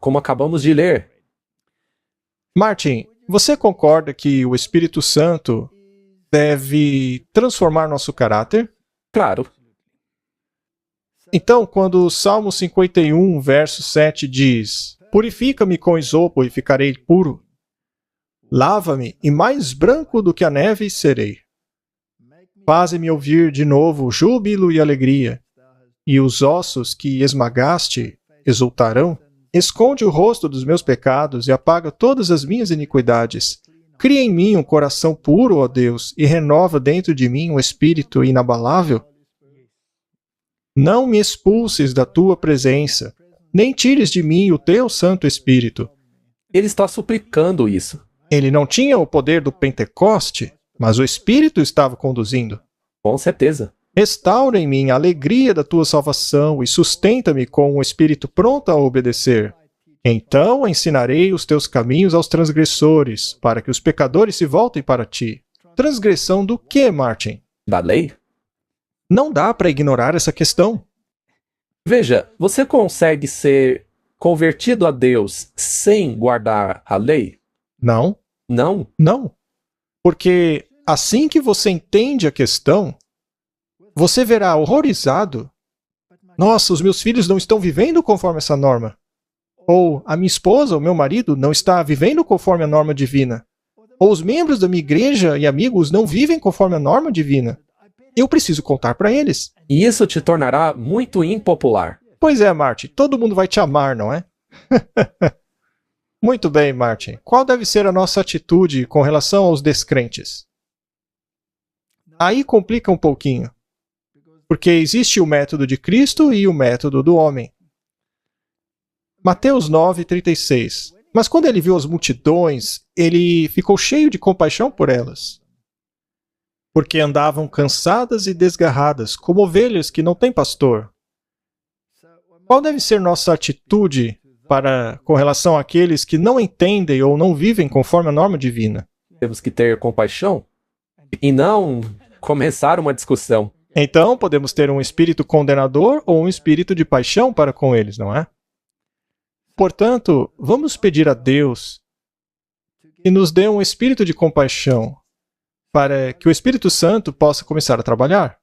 Como acabamos de ler. Martin, você concorda que o Espírito Santo deve transformar nosso caráter? Claro. Então, quando o Salmo 51, verso 7 diz: Purifica-me com esopo e ficarei puro. Lava-me e mais branco do que a neve serei. Faze-me ouvir de novo júbilo e alegria, e os ossos que esmagaste exultarão. Esconde o rosto dos meus pecados e apaga todas as minhas iniquidades. Cria em mim um coração puro, ó Deus, e renova dentro de mim um espírito inabalável. Não me expulses da tua presença, nem tires de mim o teu Santo Espírito. Ele está suplicando isso. Ele não tinha o poder do Pentecoste, mas o Espírito estava conduzindo. Com certeza. Restaura em mim a alegria da tua salvação e sustenta-me com um espírito pronto a obedecer. Então ensinarei os teus caminhos aos transgressores, para que os pecadores se voltem para ti. Transgressão do quê, Martin? Da lei? Não dá para ignorar essa questão. Veja, você consegue ser convertido a Deus sem guardar a lei? Não. Não? Não. Porque assim que você entende a questão, você verá horrorizado: nossa, os meus filhos não estão vivendo conforme essa norma. Ou a minha esposa, o meu marido, não está vivendo conforme a norma divina. Ou os membros da minha igreja e amigos não vivem conforme a norma divina. Eu preciso contar para eles. E isso te tornará muito impopular. Pois é, Martin, todo mundo vai te amar, não é? Muito bem, Martin. Qual deve ser a nossa atitude com relação aos descrentes? Aí complica um pouquinho. Porque existe o método de Cristo e o método do homem. Mateus 9:36. Mas quando ele viu as multidões, ele ficou cheio de compaixão por elas, porque andavam cansadas e desgarradas, como ovelhas que não têm pastor. Qual deve ser nossa atitude com relação àqueles que não entendem ou não vivem conforme a norma divina? Temos que ter compaixão e não começar uma discussão. Então, podemos ter um espírito condenador ou um espírito de paixão para com eles, não é? Portanto, vamos pedir a Deus que nos dê um espírito de compaixão para que o Espírito Santo possa começar a trabalhar.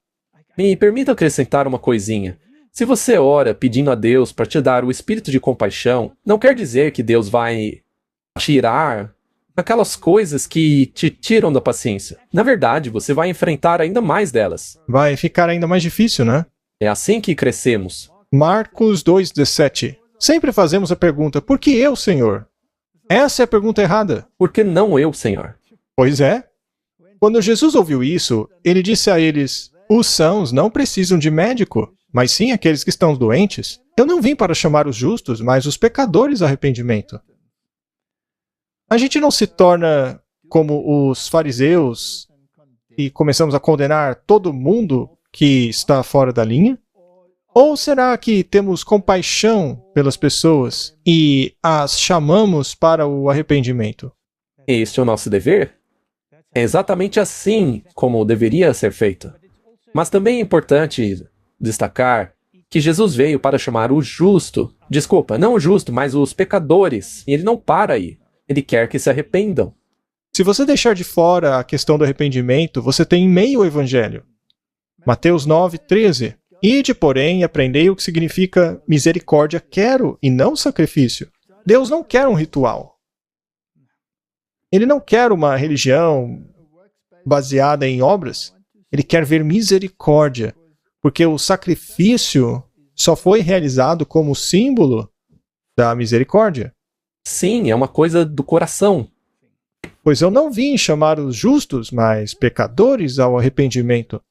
Me permita acrescentar uma coisinha. Se você ora pedindo a Deus para te dar o espírito de compaixão, não quer dizer que Deus vai tirar aquelas coisas que te tiram da paciência. Na verdade, você vai enfrentar ainda mais delas. Vai ficar ainda mais difícil, né? É assim que crescemos. Marcos 2:17. Sempre fazemos a pergunta: por que eu, Senhor? Essa é a pergunta errada. Por que não eu, Senhor? Pois é. Quando Jesus ouviu isso, ele disse a eles: os sãos não precisam de médico, mas sim aqueles que estão doentes. Eu não vim para chamar os justos, mas os pecadores a arrependimento. A gente não se torna como os fariseus e começamos a condenar todo mundo que está fora da linha? Ou será que temos compaixão pelas pessoas e as chamamos para o arrependimento? Este é o nosso dever? É exatamente assim como deveria ser feito. Mas também é importante destacar que Jesus veio para chamar o justo, não o justo, mas os pecadores, e ele não para aí. Ele quer que se arrependam. Se você deixar de fora a questão do arrependimento, você tem meio evangelho. Mateus 9:13. Ide, porém, e aprendei o que significa misericórdia quero e não sacrifício. Deus não quer um ritual. Ele não quer uma religião baseada em obras. Ele quer ver misericórdia, porque o sacrifício só foi realizado como símbolo da misericórdia. Sim, é uma coisa do coração. Pois eu não vim chamar os justos, mas pecadores ao arrependimento.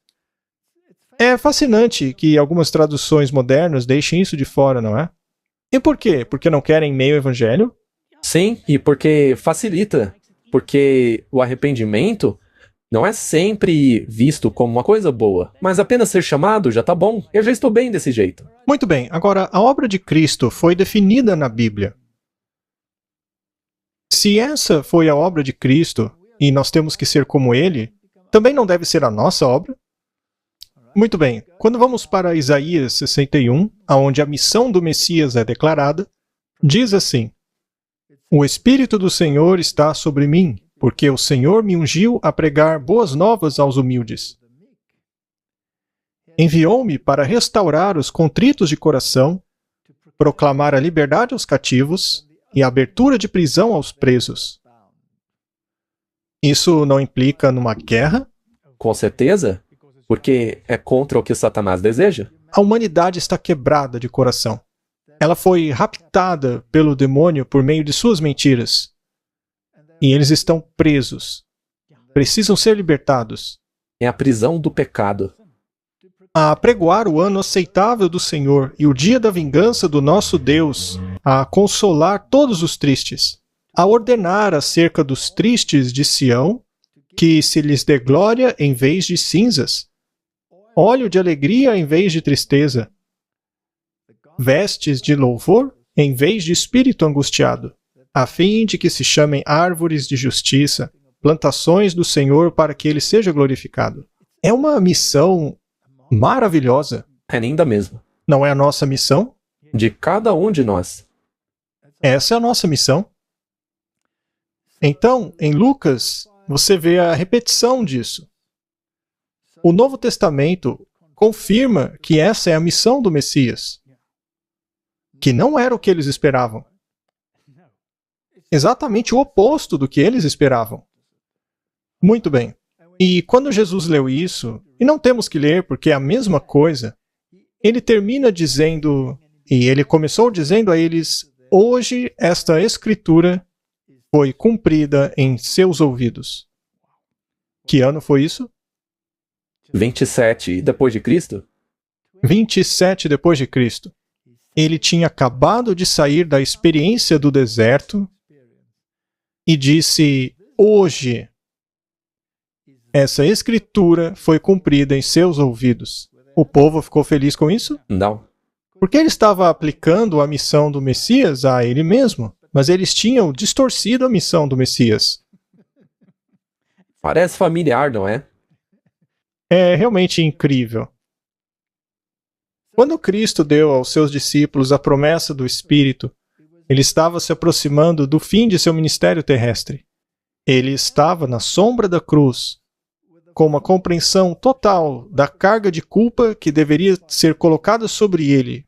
É fascinante que algumas traduções modernas deixem isso de fora, não é? E por quê? Porque não querem meio evangelho? Sim, e porque facilita. Porque o arrependimento não é sempre visto como uma coisa boa, mas apenas ser chamado já tá bom. Eu já estou bem desse jeito. Muito bem, agora a obra de Cristo foi definida na Bíblia. Se essa foi a obra de Cristo e nós temos que ser como Ele, também não deve ser a nossa obra? Muito bem, quando vamos para Isaías 61, onde a missão do Messias é declarada, diz assim: O Espírito do Senhor está sobre mim, porque o Senhor me ungiu a pregar boas novas aos humildes. Enviou-me para restaurar os contritos de coração, proclamar a liberdade aos cativos e a abertura de prisão aos presos. Isso não implica numa guerra? Com certeza, porque é contra o que Satanás deseja. A humanidade está quebrada de coração. Ela foi raptada pelo demônio por meio de suas mentiras. E eles estão presos. Precisam ser libertados. É a prisão do pecado. A apregoar o ano aceitável do Senhor e o dia da vingança do nosso Deus, a consolar todos os tristes, a ordenar acerca dos tristes de Sião, que se lhes dê glória em vez de cinzas, óleo de alegria em vez de tristeza, vestes de louvor em vez de espírito angustiado, a fim de que se chamem árvores de justiça, plantações do Senhor para que ele seja glorificado. É uma missão maravilhosa. É linda mesmo. Não é a nossa missão? De cada um de nós. Essa é a nossa missão. Então, em Lucas, você vê a repetição disso. O Novo Testamento confirma que essa é a missão do Messias, que não era o que eles esperavam. Exatamente o oposto do que eles esperavam. Muito bem. E quando Jesus leu isso, e não temos que ler porque é a mesma coisa, ele termina dizendo, e ele começou dizendo a eles: hoje esta escritura foi cumprida em seus ouvidos. Que ano foi isso? 27 depois de Cristo? 27 depois de Cristo. Ele tinha acabado de sair da experiência do deserto e disse: hoje essa escritura foi cumprida em seus ouvidos. O povo ficou feliz com isso? Não. Porque ele estava aplicando a missão do Messias a ele mesmo, mas eles tinham distorcido a missão do Messias. Parece familiar, não é? É realmente incrível. Quando Cristo deu aos seus discípulos a promessa do Espírito, ele estava se aproximando do fim de seu ministério terrestre. Ele estava na sombra da cruz, com uma compreensão total da carga de culpa que deveria ser colocada sobre ele.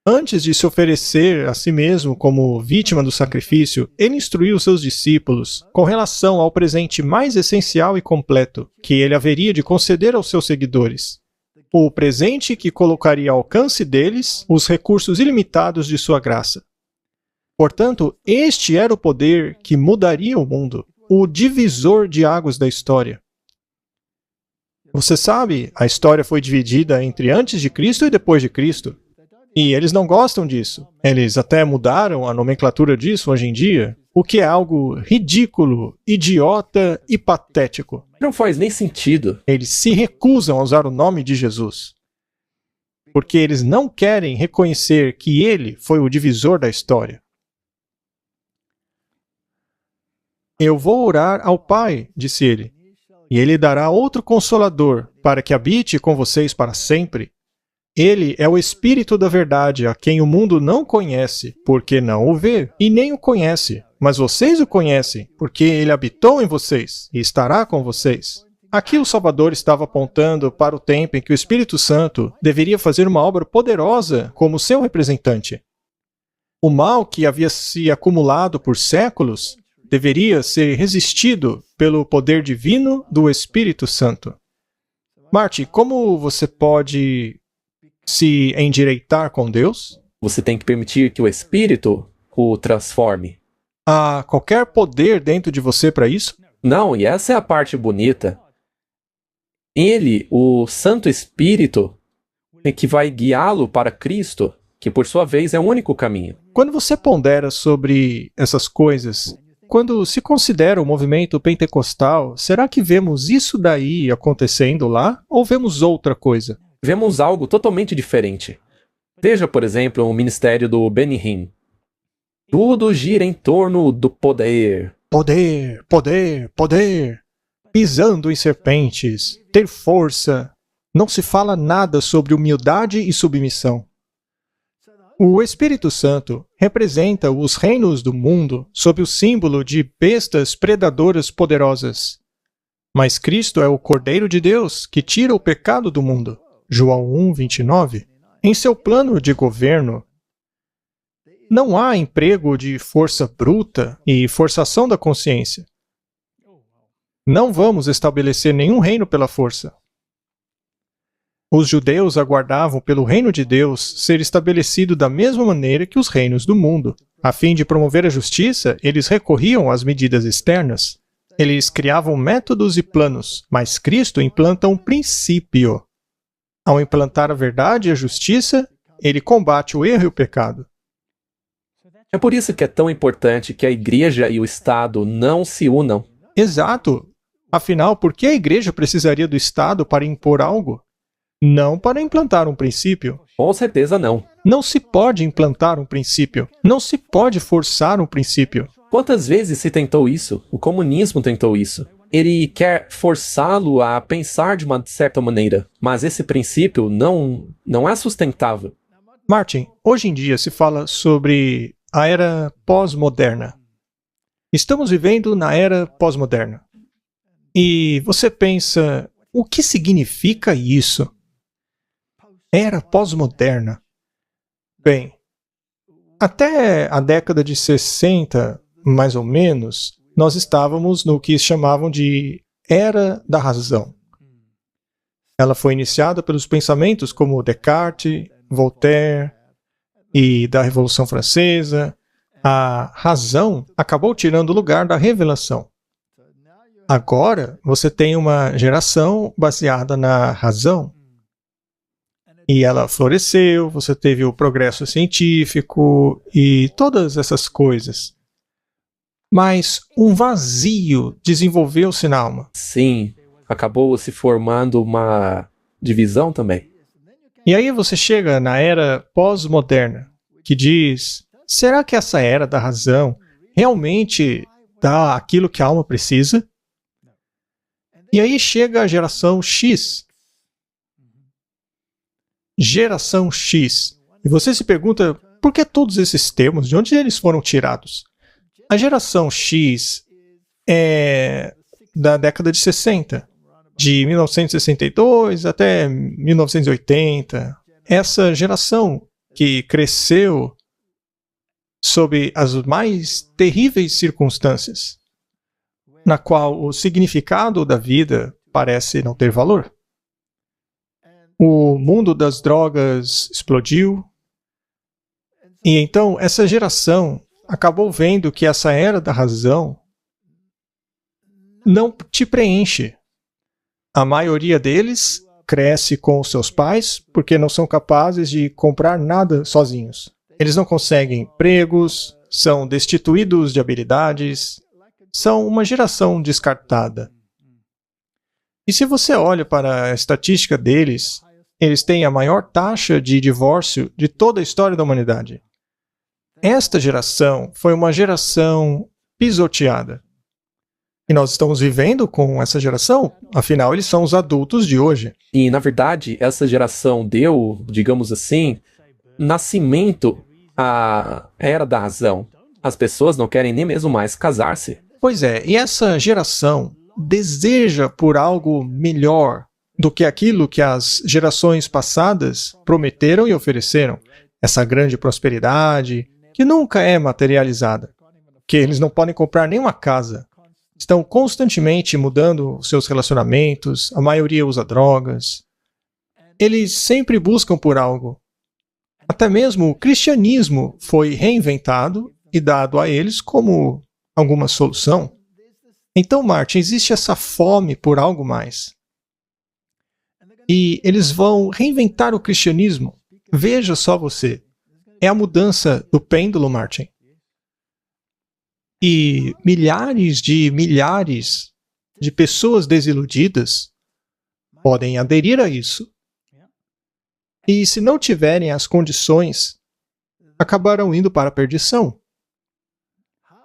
Antes de se oferecer a si mesmo como vítima do sacrifício, ele instruiu seus discípulos com relação ao presente mais essencial e completo que ele haveria de conceder aos seus seguidores. O presente que colocaria ao alcance deles os recursos ilimitados de sua graça. Portanto, este era o poder que mudaria o mundo, o divisor de águas da história. Você sabe, a história foi dividida entre antes de Cristo e depois de Cristo. E eles não gostam disso. Eles até mudaram a nomenclatura disso hoje em dia, o que é algo ridículo, idiota e patético. Não faz nem sentido. Eles se recusam a usar o nome de Jesus, porque eles não querem reconhecer que ele foi o divisor da história. Eu vou orar ao Pai, disse ele, e ele dará outro Consolador, para que habite com vocês para sempre. Ele é o Espírito da verdade, a quem o mundo não conhece, porque não o vê, e nem o conhece. Mas vocês o conhecem, porque ele habitou em vocês, e estará com vocês. Aqui o Salvador estava apontando para o tempo em que o Espírito Santo deveria fazer uma obra poderosa como seu representante. O mal que havia se acumulado por séculos deveria ser resistido pelo poder divino do Espírito Santo. Marty, como você pode se endireitar com Deus? Você tem que permitir que o Espírito o transforme. Há qualquer poder dentro de você para isso? Não, e essa é a parte bonita. Ele, o Santo Espírito, é que vai guiá-lo para Cristo, que por sua vez é o único caminho. Quando você pondera sobre essas coisas, quando se considera o movimento pentecostal, será que vemos isso daí acontecendo lá ou vemos outra coisa? Vemos algo totalmente diferente. Veja, por exemplo, o ministério do Benny Hinn. Tudo gira em torno do poder. Poder, poder, poder. Pisando em serpentes, ter força. Não se fala nada sobre humildade e submissão. O Espírito Santo representa os reinos do mundo sob o símbolo de bestas predadoras poderosas. Mas Cristo é o Cordeiro de Deus que tira o pecado do mundo. João 1:29. Em seu plano de governo, não há emprego de força bruta e forçação da consciência. Não vamos estabelecer nenhum reino pela força. Os judeus aguardavam pelo reino de Deus ser estabelecido da mesma maneira que os reinos do mundo. A fim de promover a justiça, eles recorriam às medidas externas. Eles criavam métodos e planos, mas Cristo implanta um princípio. Ao implantar a verdade e a justiça, ele combate o erro e o pecado. É por isso que é tão importante que a igreja e o Estado não se unam. Exato. Afinal, por que a igreja precisaria do Estado para impor algo? Não para implantar um princípio. Com certeza não. Não se pode implantar um princípio. Não se pode forçar um princípio. Quantas vezes se tentou isso? O comunismo tentou isso. Ele quer forçá-lo a pensar de uma certa maneira, mas esse princípio não é sustentável. Martin, hoje em dia se fala sobre a era pós-moderna. Estamos vivendo na era pós-moderna. E você pensa, o que significa isso? Era pós-moderna. Bem, até a década de 60, mais ou menos, nós estávamos no que chamavam de Era da Razão. Ela foi iniciada pelos pensamentos como Descartes, Voltaire e da Revolução Francesa. A razão acabou tirando o lugar da revelação. Agora, você tem uma geração baseada na razão. E ela floresceu, você teve o progresso científico e todas essas coisas. Mas um vazio desenvolveu-se na alma. Sim, acabou se formando uma divisão também. E aí você chega na era pós-moderna, que diz, será que essa era da razão realmente dá aquilo que a alma precisa? E aí chega a geração X. Geração X. E você se pergunta, por que todos esses termos? De onde eles foram tirados? A geração X é da década de 60, de 1962 até 1980. Essa geração que cresceu sob as mais terríveis circunstâncias, na qual o significado da vida parece não ter valor. O mundo das drogas explodiu, e então essa geração acabou vendo que essa era da razão não te preenche. A maioria deles cresce com os seus pais porque não são capazes de comprar nada sozinhos. Eles não conseguem empregos, são destituídos de habilidades, são uma geração descartada. E se você olha para a estatística deles, eles têm a maior taxa de divórcio de toda a história da humanidade. Esta geração foi uma geração pisoteada. E nós estamos vivendo com essa geração, afinal eles são os adultos de hoje. E, na verdade, essa geração deu, digamos assim, nascimento à era da razão. As pessoas não querem nem mesmo mais casar-se. Pois é, e essa geração deseja por algo melhor do que aquilo que as gerações passadas prometeram e ofereceram. Essa grande prosperidade, que nunca é materializada. Que eles não podem comprar nenhuma casa. Estão constantemente mudando os seus relacionamentos, a maioria usa drogas. Eles sempre buscam por algo. Até mesmo o cristianismo foi reinventado e dado a eles como alguma solução. Então, Martin, existe essa fome por algo mais. E eles vão reinventar o cristianismo. Veja só você. É a mudança do pêndulo, Martin. E milhares de pessoas desiludidas podem aderir a isso. E se não tiverem as condições, acabarão indo para a perdição.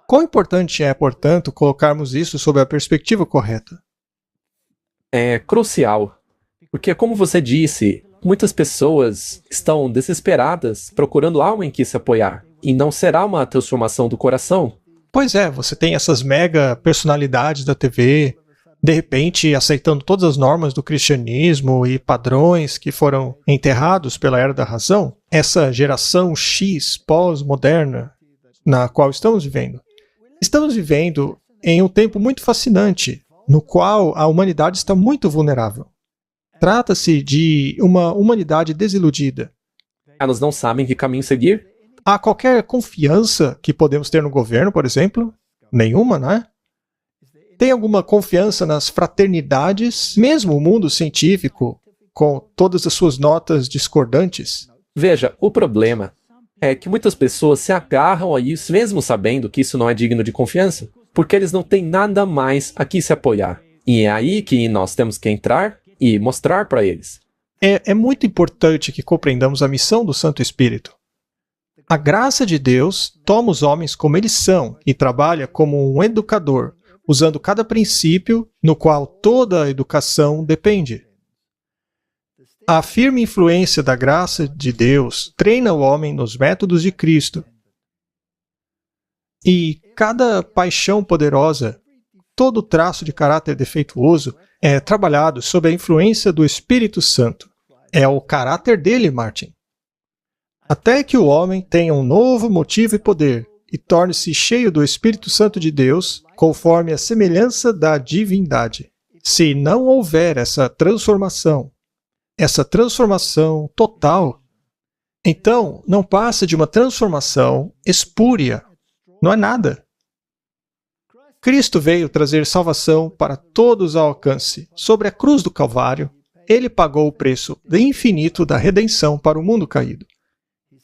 Quão importante é, portanto, colocarmos isso sob a perspectiva correta? É crucial, porque como você disse, muitas pessoas estão desesperadas procurando algo em que se apoiar, e não será uma transformação do coração. Pois é, você tem essas mega personalidades da TV, de repente aceitando todas as normas do cristianismo e padrões que foram enterrados pela Era da Razão. Essa geração X pós-moderna na qual estamos vivendo. Estamos vivendo em um tempo muito fascinante, no qual a humanidade está muito vulnerável. Trata-se de uma humanidade desiludida. Elas não sabem que caminho seguir? Há qualquer confiança que podemos ter no governo, por exemplo? Nenhuma, não é? Tem alguma confiança nas fraternidades, mesmo o mundo científico, com todas as suas notas discordantes? Veja, o problema é que muitas pessoas se agarram a isso mesmo sabendo que isso não é digno de confiança, porque eles não têm nada mais a que se apoiar. E é aí que nós temos que entrar e mostrar para eles. É muito importante que compreendamos a missão do Santo Espírito. A graça de Deus toma os homens como eles são e trabalha como um educador, usando cada princípio no qual toda a educação depende. A firme influência da graça de Deus treina o homem nos métodos de Cristo. E cada paixão poderosa, todo traço de caráter defeituoso é trabalhado sob a influência do Espírito Santo. É o caráter dele, Martin. Até que o homem tenha um novo motivo e poder e torne-se cheio do Espírito Santo de Deus, conforme a semelhança da divindade. Se não houver essa transformação total, então não passa de uma transformação espúria. Não é nada. Cristo veio trazer salvação para todos ao alcance. Sobre a cruz do Calvário, ele pagou o preço infinito da redenção para o mundo caído.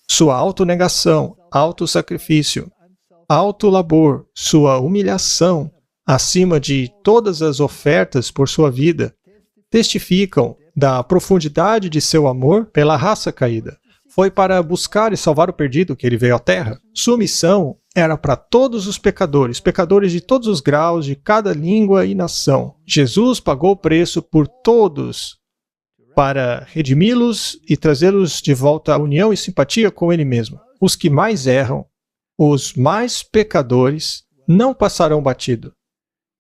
Sua autonegação, autossacrifício, autolabor, sua humilhação, acima de todas as ofertas por sua vida, testificam da profundidade de seu amor pela raça caída. Foi para buscar e salvar o perdido que ele veio à Terra. Sua missão era para todos os pecadores, pecadores de todos os graus, de cada língua e nação. Jesus pagou o preço por todos para redimi-los e trazê-los de volta à união e simpatia com ele mesmo. Os que mais erram, os mais pecadores, não passarão batido.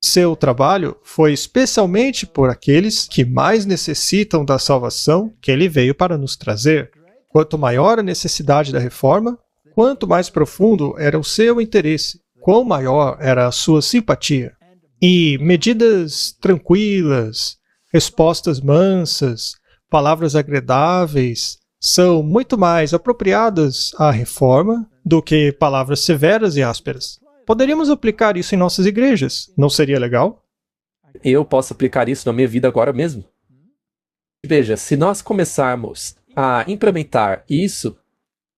Seu trabalho foi especialmente por aqueles que mais necessitam da salvação que ele veio para nos trazer. Quanto maior a necessidade da reforma, quanto mais profundo era o seu interesse, quão maior era a sua simpatia. E medidas tranquilas, respostas mansas, palavras agradáveis, são muito mais apropriadas à reforma do que palavras severas e ásperas. Poderíamos aplicar isso em nossas igrejas, não seria legal? Eu posso aplicar isso na minha vida agora mesmo. Veja, se nós começarmos a implementar isso,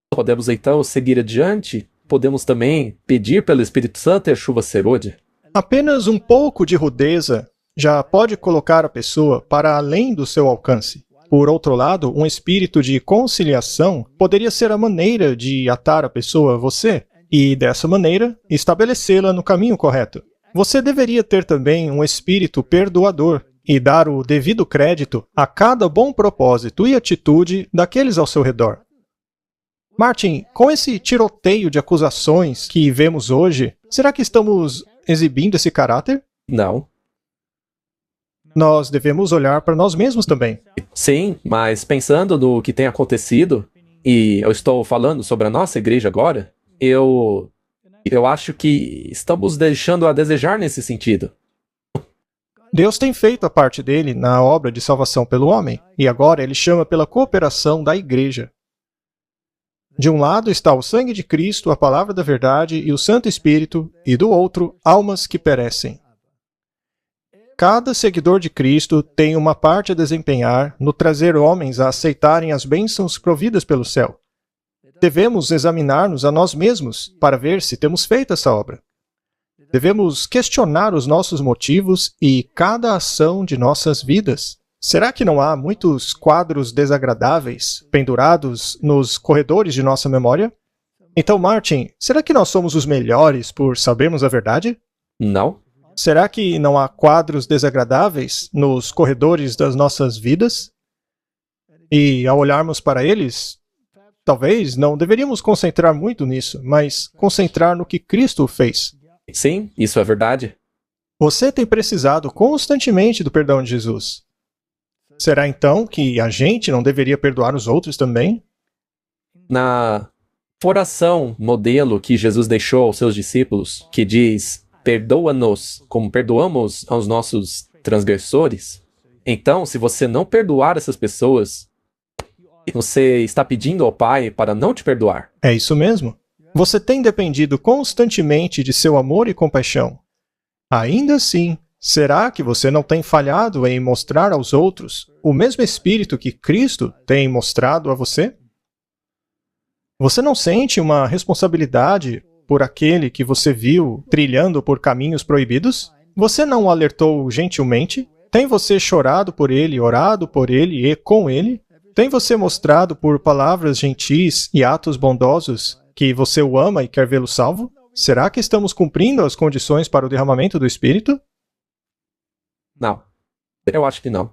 podemos então seguir adiante, podemos também pedir pelo Espírito Santo e a chuva serôdia. Apenas um pouco de rudeza já pode colocar a pessoa para além do seu alcance. Por outro lado, um espírito de conciliação poderia ser a maneira de atar a pessoa a você e, dessa maneira, estabelecê-la no caminho correto. Você deveria ter também um espírito perdoador e dar o devido crédito a cada bom propósito e atitude daqueles ao seu redor. Martin, com esse tiroteio de acusações que vemos hoje, será que estamos exibindo esse caráter? Não. Nós devemos olhar para nós mesmos também. Sim, mas pensando no que tem acontecido, e eu estou falando sobre a nossa igreja agora, eu acho que estamos deixando a desejar nesse sentido. Deus tem feito a parte dele na obra de salvação pelo homem, e agora ele chama pela cooperação da igreja. De um lado está o sangue de Cristo, a palavra da verdade e o Santo Espírito, e do outro, almas que perecem. Cada seguidor de Cristo tem uma parte a desempenhar no trazer homens a aceitarem as bênçãos providas pelo céu. Devemos examinar-nos a nós mesmos para ver se temos feito essa obra. Devemos questionar os nossos motivos e cada ação de nossas vidas. Será que não há muitos quadros desagradáveis pendurados nos corredores de nossa memória? Então, Martin, será que nós somos os melhores por sabermos a verdade? Não? Será que não há quadros desagradáveis nos corredores das nossas vidas? E ao olharmos para eles, talvez não deveríamos concentrar muito nisso, mas concentrar no que Cristo fez. Sim, isso é verdade. Você tem precisado constantemente do perdão de Jesus. Será então que a gente não deveria perdoar os outros também? Na oração modelo que Jesus deixou aos seus discípulos, que diz: perdoa-nos como perdoamos aos nossos transgressores. Então, se você não perdoar essas pessoas, você está pedindo ao Pai para não te perdoar. É isso mesmo. Você tem dependido constantemente de seu amor e compaixão. Ainda assim, será que você não tem falhado em mostrar aos outros o mesmo espírito que Cristo tem mostrado a você? Você não sente uma responsabilidade por aquele que você viu trilhando por caminhos proibidos? Você não o alertou gentilmente? Tem você chorado por ele, orado por ele e com ele? Tem você mostrado por palavras gentis e atos bondosos que você o ama e quer vê-lo salvo? Será que estamos cumprindo as condições para o derramamento do Espírito? Não. Eu acho que não.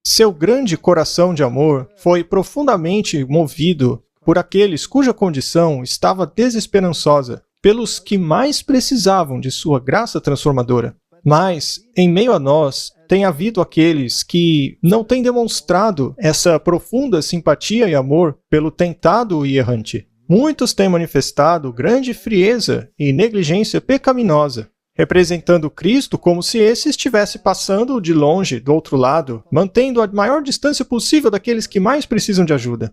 Seu grande coração de amor foi profundamente movido por aqueles cuja condição estava desesperançosa, pelos que mais precisavam de sua graça transformadora. Mas, em meio a nós, tem havido aqueles que não têm demonstrado essa profunda simpatia e amor pelo tentado e errante. Muitos têm manifestado grande frieza e negligência pecaminosa, representando Cristo como se esse estivesse passando de longe, do outro lado, mantendo a maior distância possível daqueles que mais precisam de ajuda.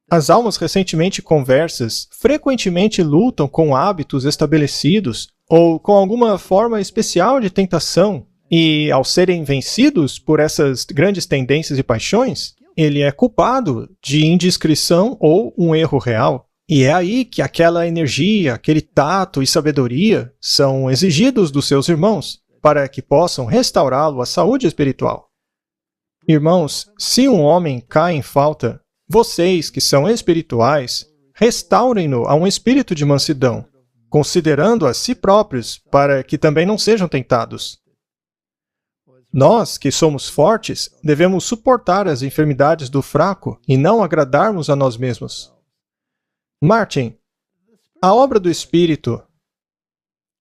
As almas recentemente conversas frequentemente lutam com hábitos estabelecidos ou com alguma forma especial de tentação, e ao serem vencidos por essas grandes tendências e paixões, ele é culpado de indiscrição ou um erro real. E é aí que aquela energia, aquele tato e sabedoria são exigidos dos seus irmãos, para que possam restaurá-lo à saúde espiritual. Irmãos, se um homem cai em falta, vocês que são espirituais, restaurem-no a um espírito de mansidão, considerando a si próprios, para que também não sejam tentados. Nós, que somos fortes, devemos suportar as enfermidades do fraco e não agradarmos a nós mesmos. Martin, a obra do Espírito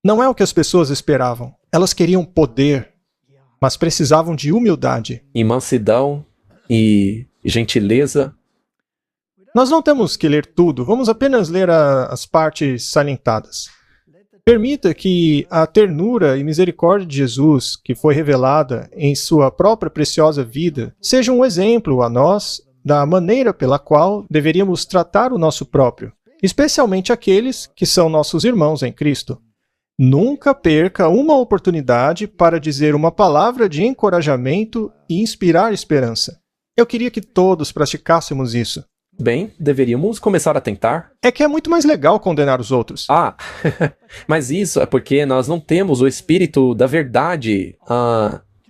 não é o que as pessoas esperavam. Elas queriam poder, mas precisavam de humildade. E mansidão e gentileza. Nós não temos que ler tudo, vamos apenas ler as partes salientadas. Permita que a ternura e misericórdia de Jesus, que foi revelada em sua própria preciosa vida, seja um exemplo a nós da maneira pela qual deveríamos tratar o nosso próprio, especialmente aqueles que são nossos irmãos em Cristo. Nunca perca uma oportunidade para dizer uma palavra de encorajamento e inspirar esperança. Eu queria que todos praticássemos isso. Bem, deveríamos começar a tentar. É que é muito mais legal condenar os outros. Ah, mas isso é porque nós não temos o espírito da verdade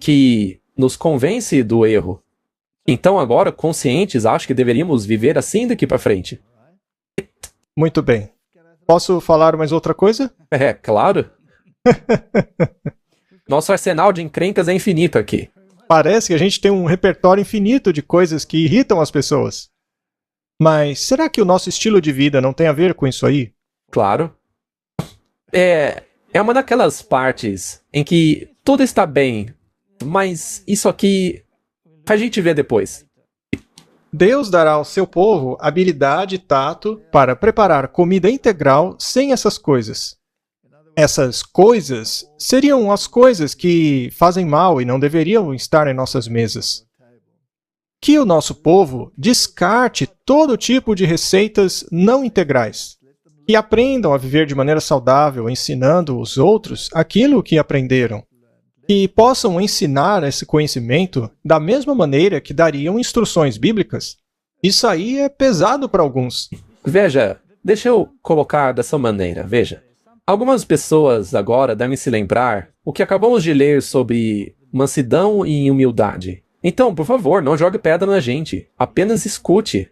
que nos convence do erro. Então agora, conscientes, acho que deveríamos viver assim daqui para frente. Muito bem. Posso falar mais outra coisa? É, claro. Nosso arsenal de encrencas é infinito aqui. Parece que a gente tem um repertório infinito de coisas que irritam as pessoas. Mas será que o nosso estilo de vida não tem a ver com isso aí? Claro. É uma daquelas partes em que tudo está bem, mas isso aqui a gente vê depois. Deus dará ao seu povo habilidade e tato para preparar comida integral sem essas coisas. Essas coisas seriam as coisas que fazem mal e não deveriam estar em nossas mesas. Que o nosso povo descarte todo tipo de receitas não integrais e aprendam a viver de maneira saudável, ensinando os outros aquilo que aprenderam. E possam ensinar esse conhecimento da mesma maneira que dariam instruções bíblicas. Isso aí é pesado para alguns. Veja, deixa eu colocar dessa maneira, veja. Algumas pessoas agora devem se lembrar o que acabamos de ler sobre mansidão e humildade. Então, por favor, não jogue pedra na gente. Apenas escute.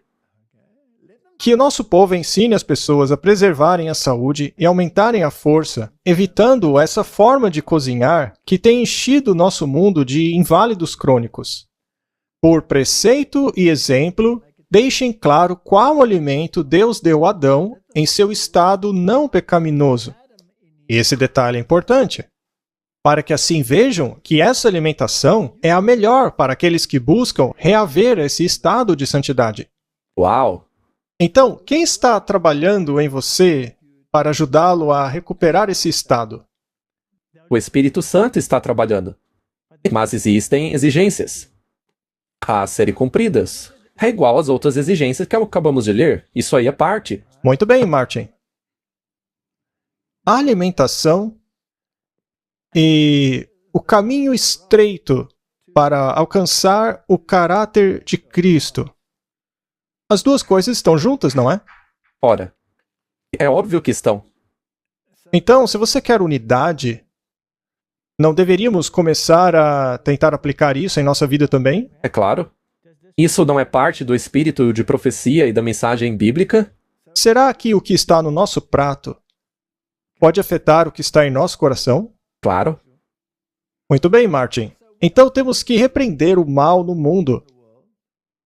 Que o nosso povo ensine as pessoas a preservarem a saúde e aumentarem a força, evitando essa forma de cozinhar que tem enchido o nosso mundo de inválidos crônicos. Por preceito e exemplo, deixem claro qual alimento Deus deu a Adão em seu estado não pecaminoso. Esse detalhe é importante, para que assim vejam que essa alimentação é a melhor para aqueles que buscam reaver esse estado de santidade. Uau! Então, quem está trabalhando em você para ajudá-lo a recuperar esse estado? O Espírito Santo está trabalhando. Mas existem exigências a serem cumpridas. É igual às outras exigências que acabamos de ler. Isso aí é parte. Muito bem, Martin. A alimentação e o caminho estreito para alcançar o caráter de Cristo. As duas coisas estão juntas, não é? Ora, é óbvio que estão. Então, se você quer unidade, não deveríamos começar a tentar aplicar isso em nossa vida também? É claro. Isso não é parte do espírito de profecia e da mensagem bíblica? Será que o que está no nosso prato pode afetar o que está em nosso coração? Claro. Muito bem, Martin. Então temos que repreender o mal no mundo.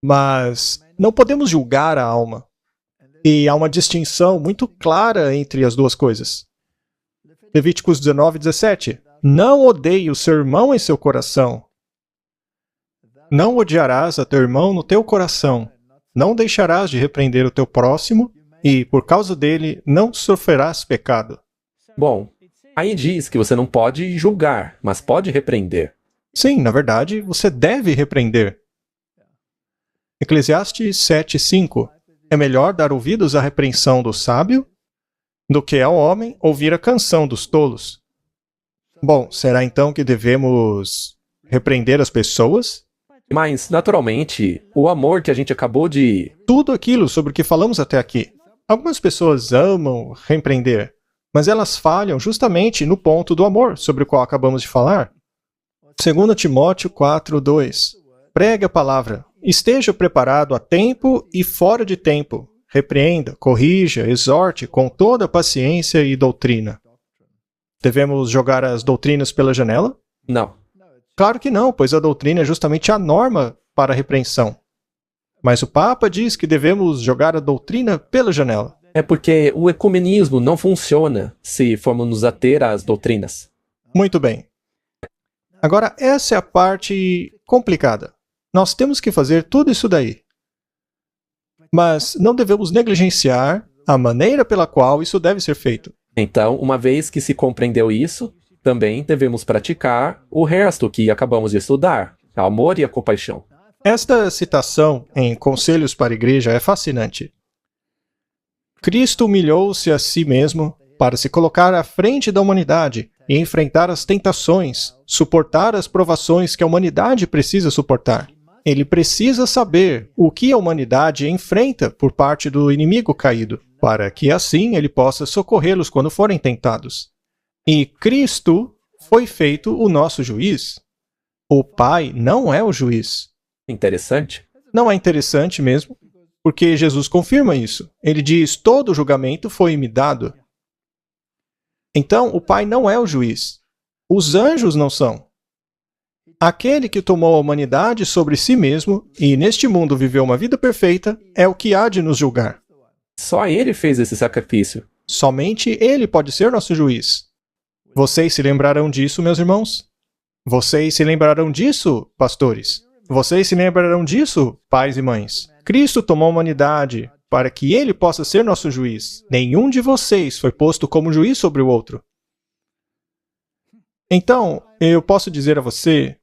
Mas não podemos julgar a alma. E há uma distinção muito clara entre as duas coisas. Levíticos 19:17. Não odeie o seu irmão em seu coração. Não odiarás a teu irmão no teu coração. Não deixarás de repreender o teu próximo, e, por causa dele, não sofrerás pecado. Bom, aí diz que você não pode julgar, mas pode repreender. Sim, na verdade, você deve repreender. Eclesiastes 7:5. É melhor dar ouvidos à repreensão do sábio do que ao homem ouvir a canção dos tolos. Bom, será então que devemos repreender as pessoas? Mas, naturalmente, o amor que a gente acabou de... Tudo aquilo sobre o que falamos até aqui. Algumas pessoas amam repreender, mas elas falham justamente no ponto do amor sobre o qual acabamos de falar. 2 Timóteo 4:2. Pregue a palavra. Esteja preparado a tempo e fora de tempo. Repreenda, corrija, exorte com toda paciência e doutrina. Devemos jogar as doutrinas pela janela? Não. Claro que não, pois a doutrina é justamente a norma para a repreensão. Mas o Papa diz que devemos jogar a doutrina pela janela. É porque o ecumenismo não funciona se formos nos ater às doutrinas. Muito bem. Agora, essa é a parte complicada. Nós temos que fazer tudo isso daí. Mas não devemos negligenciar a maneira pela qual isso deve ser feito. Então, uma vez que se compreendeu isso, também devemos praticar o resto que acabamos de estudar, o amor e a compaixão. Esta citação em Conselhos para a Igreja é fascinante. Cristo humilhou-se a si mesmo para se colocar à frente da humanidade e enfrentar as tentações, suportar as provações que a humanidade precisa suportar. Ele precisa saber o que a humanidade enfrenta por parte do inimigo caído, para que assim ele possa socorrê-los quando forem tentados. E Cristo foi feito o nosso juiz. O Pai não é o juiz. Interessante. Não é interessante mesmo? Porque Jesus confirma isso. Ele diz: todo julgamento foi-me dado. Então, o Pai não é o juiz. Os anjos não são. Aquele que tomou a humanidade sobre si mesmo e neste mundo viveu uma vida perfeita é o que há de nos julgar. Só ele fez esse sacrifício. Somente ele pode ser nosso juiz. Vocês se lembrarão disso, meus irmãos? Vocês se lembrarão disso, pastores? Vocês se lembrarão disso, pais e mães? Cristo tomou a humanidade para que ele possa ser nosso juiz. Nenhum de vocês foi posto como juiz sobre o outro. Então, eu posso dizer a você,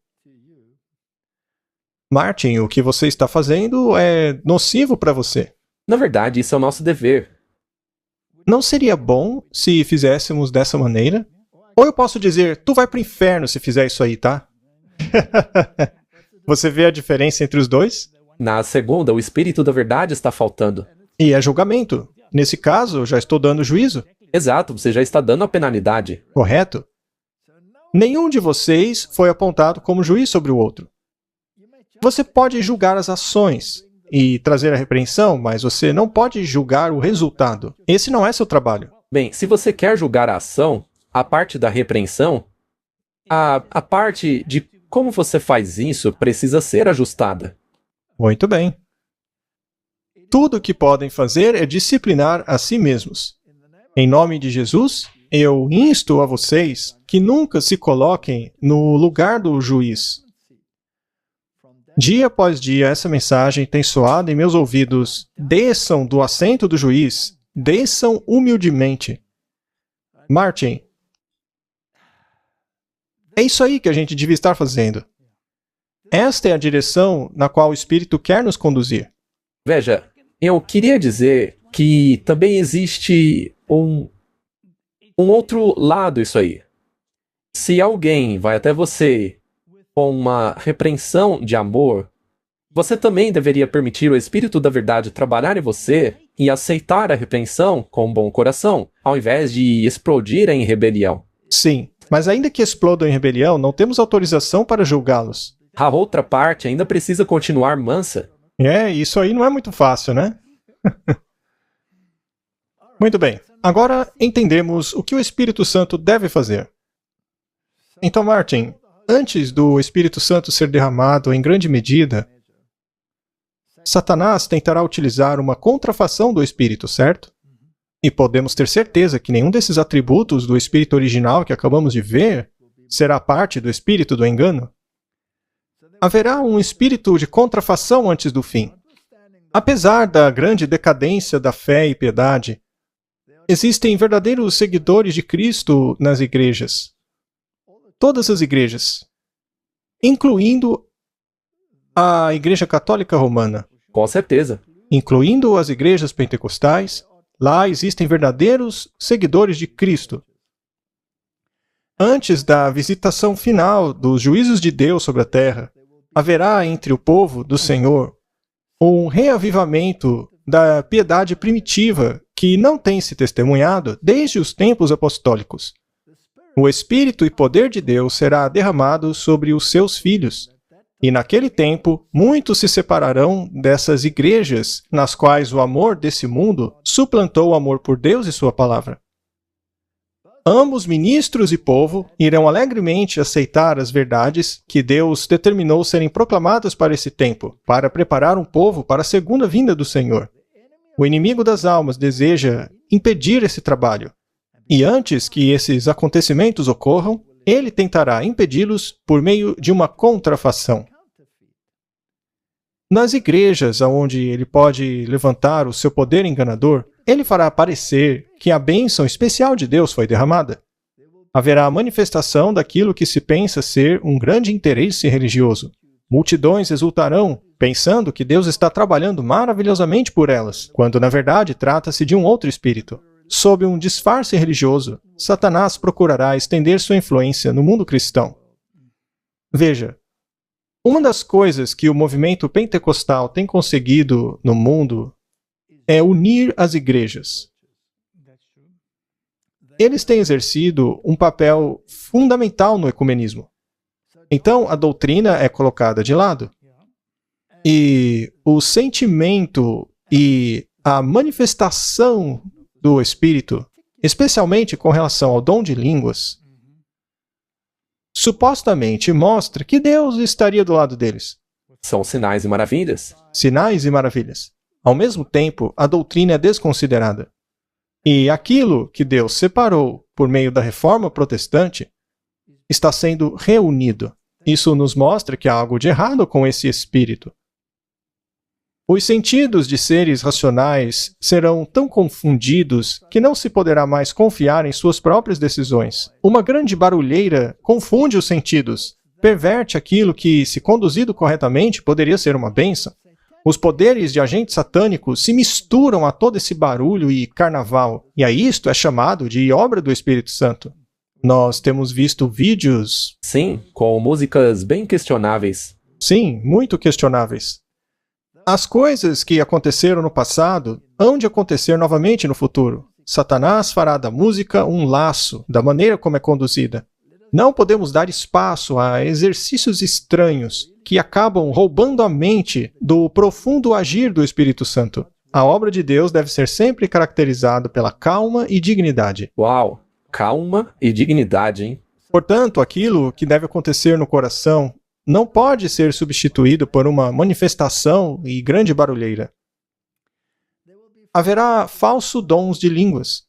Martin, o que você está fazendo é nocivo para você. Na verdade, isso é o nosso dever. Não seria bom se fizéssemos dessa maneira? Ou eu posso dizer, tu vai pro inferno se fizer isso aí, tá? Você vê a diferença entre os dois? Na segunda, o Espírito da Verdade está faltando. E é julgamento. Nesse caso, eu já estou dando juízo. Exato, você já está dando a penalidade. Correto? Nenhum de vocês foi apontado como juiz sobre o outro. Você pode julgar as ações e trazer a repreensão, mas você não pode julgar o resultado. Esse não é seu trabalho. Bem, se você quer julgar a ação, a parte da repreensão, a parte de como você faz isso precisa ser ajustada. Muito bem. Tudo o que podem fazer é disciplinar a si mesmos. Em nome de Jesus, eu insto a vocês que nunca se coloquem no lugar do juiz. Dia após dia, essa mensagem tem soado em meus ouvidos. Desçam do assento do juiz. Desçam humildemente. Martin, é isso aí que a gente devia estar fazendo. Esta é a direção na qual o Espírito quer nos conduzir. Veja, eu queria dizer que também existe um outro lado isso aí. Se alguém vai até você com uma repreensão de amor, você também deveria permitir o Espírito da Verdade trabalhar em você e aceitar a repreensão com um bom coração, ao invés de explodir em rebelião. Sim, mas ainda que explodam em rebelião, não temos autorização para julgá-los. A outra parte ainda precisa continuar mansa. Isso aí não é muito fácil, né? Muito bem. Agora entendemos o que o Espírito Santo deve fazer. Então, Martin, antes do Espírito Santo ser derramado em grande medida, Satanás tentará utilizar uma contrafação do Espírito, certo? E podemos ter certeza que nenhum desses atributos do Espírito original que acabamos de ver será parte do Espírito do engano. Haverá um espírito de contrafação antes do fim. Apesar da grande decadência da fé e piedade, existem verdadeiros seguidores de Cristo nas igrejas. Todas as igrejas, incluindo a Igreja Católica Romana. Com certeza. Incluindo as igrejas pentecostais, lá existem verdadeiros seguidores de Cristo. Antes da visitação final dos juízos de Deus sobre a terra, haverá entre o povo do Senhor um reavivamento da piedade primitiva que não tem se testemunhado desde os tempos apostólicos. O Espírito e poder de Deus será derramado sobre os seus filhos. E naquele tempo, muitos se separarão dessas igrejas nas quais o amor desse mundo suplantou o amor por Deus e sua palavra. Ambos, ministros e povo, irão alegremente aceitar as verdades que Deus determinou serem proclamadas para esse tempo, para preparar um povo para a segunda vinda do Senhor. O inimigo das almas deseja impedir esse trabalho. E antes que esses acontecimentos ocorram, ele tentará impedi-los por meio de uma contrafação. Nas igrejas onde ele pode levantar o seu poder enganador, ele fará parecer que a bênção especial de Deus foi derramada. Haverá a manifestação daquilo que se pensa ser um grande interesse religioso. Multidões exultarão, pensando que Deus está trabalhando maravilhosamente por elas, quando na verdade trata-se de um outro espírito. Sob um disfarce religioso, Satanás procurará estender sua influência no mundo cristão. Veja, uma das coisas que o movimento pentecostal tem conseguido no mundo é unir as igrejas. Eles têm exercido um papel fundamental no ecumenismo. Então, a doutrina é colocada de lado. E o sentimento e a manifestação do Espírito, especialmente com relação ao dom de línguas, supostamente mostra que Deus estaria do lado deles. São sinais e maravilhas. Sinais e maravilhas. Ao mesmo tempo, a doutrina é desconsiderada. E aquilo que Deus separou por meio da reforma protestante está sendo reunido. Isso nos mostra que há algo de errado com esse espírito. Os sentidos de seres racionais serão tão confundidos que não se poderá mais confiar em suas próprias decisões. Uma grande barulheira confunde os sentidos, perverte aquilo que, se conduzido corretamente, poderia ser uma bênção. Os poderes de agentes satânicos se misturam a todo esse barulho e carnaval, e a isto é chamado de obra do Espírito Santo. Nós temos visto vídeos... Sim, com músicas bem questionáveis. Sim, muito questionáveis. As coisas que aconteceram no passado hão de acontecer novamente no futuro. Satanás fará da música um laço, da maneira como é conduzida. Não podemos dar espaço a exercícios estranhos que acabam roubando a mente do profundo agir do Espírito Santo. A obra de Deus deve ser sempre caracterizada pela calma e dignidade. Uau! Calma e dignidade, hein? Portanto, aquilo que deve acontecer no coração não pode ser substituído por uma manifestação e grande barulheira. Haverá falsos dons de línguas,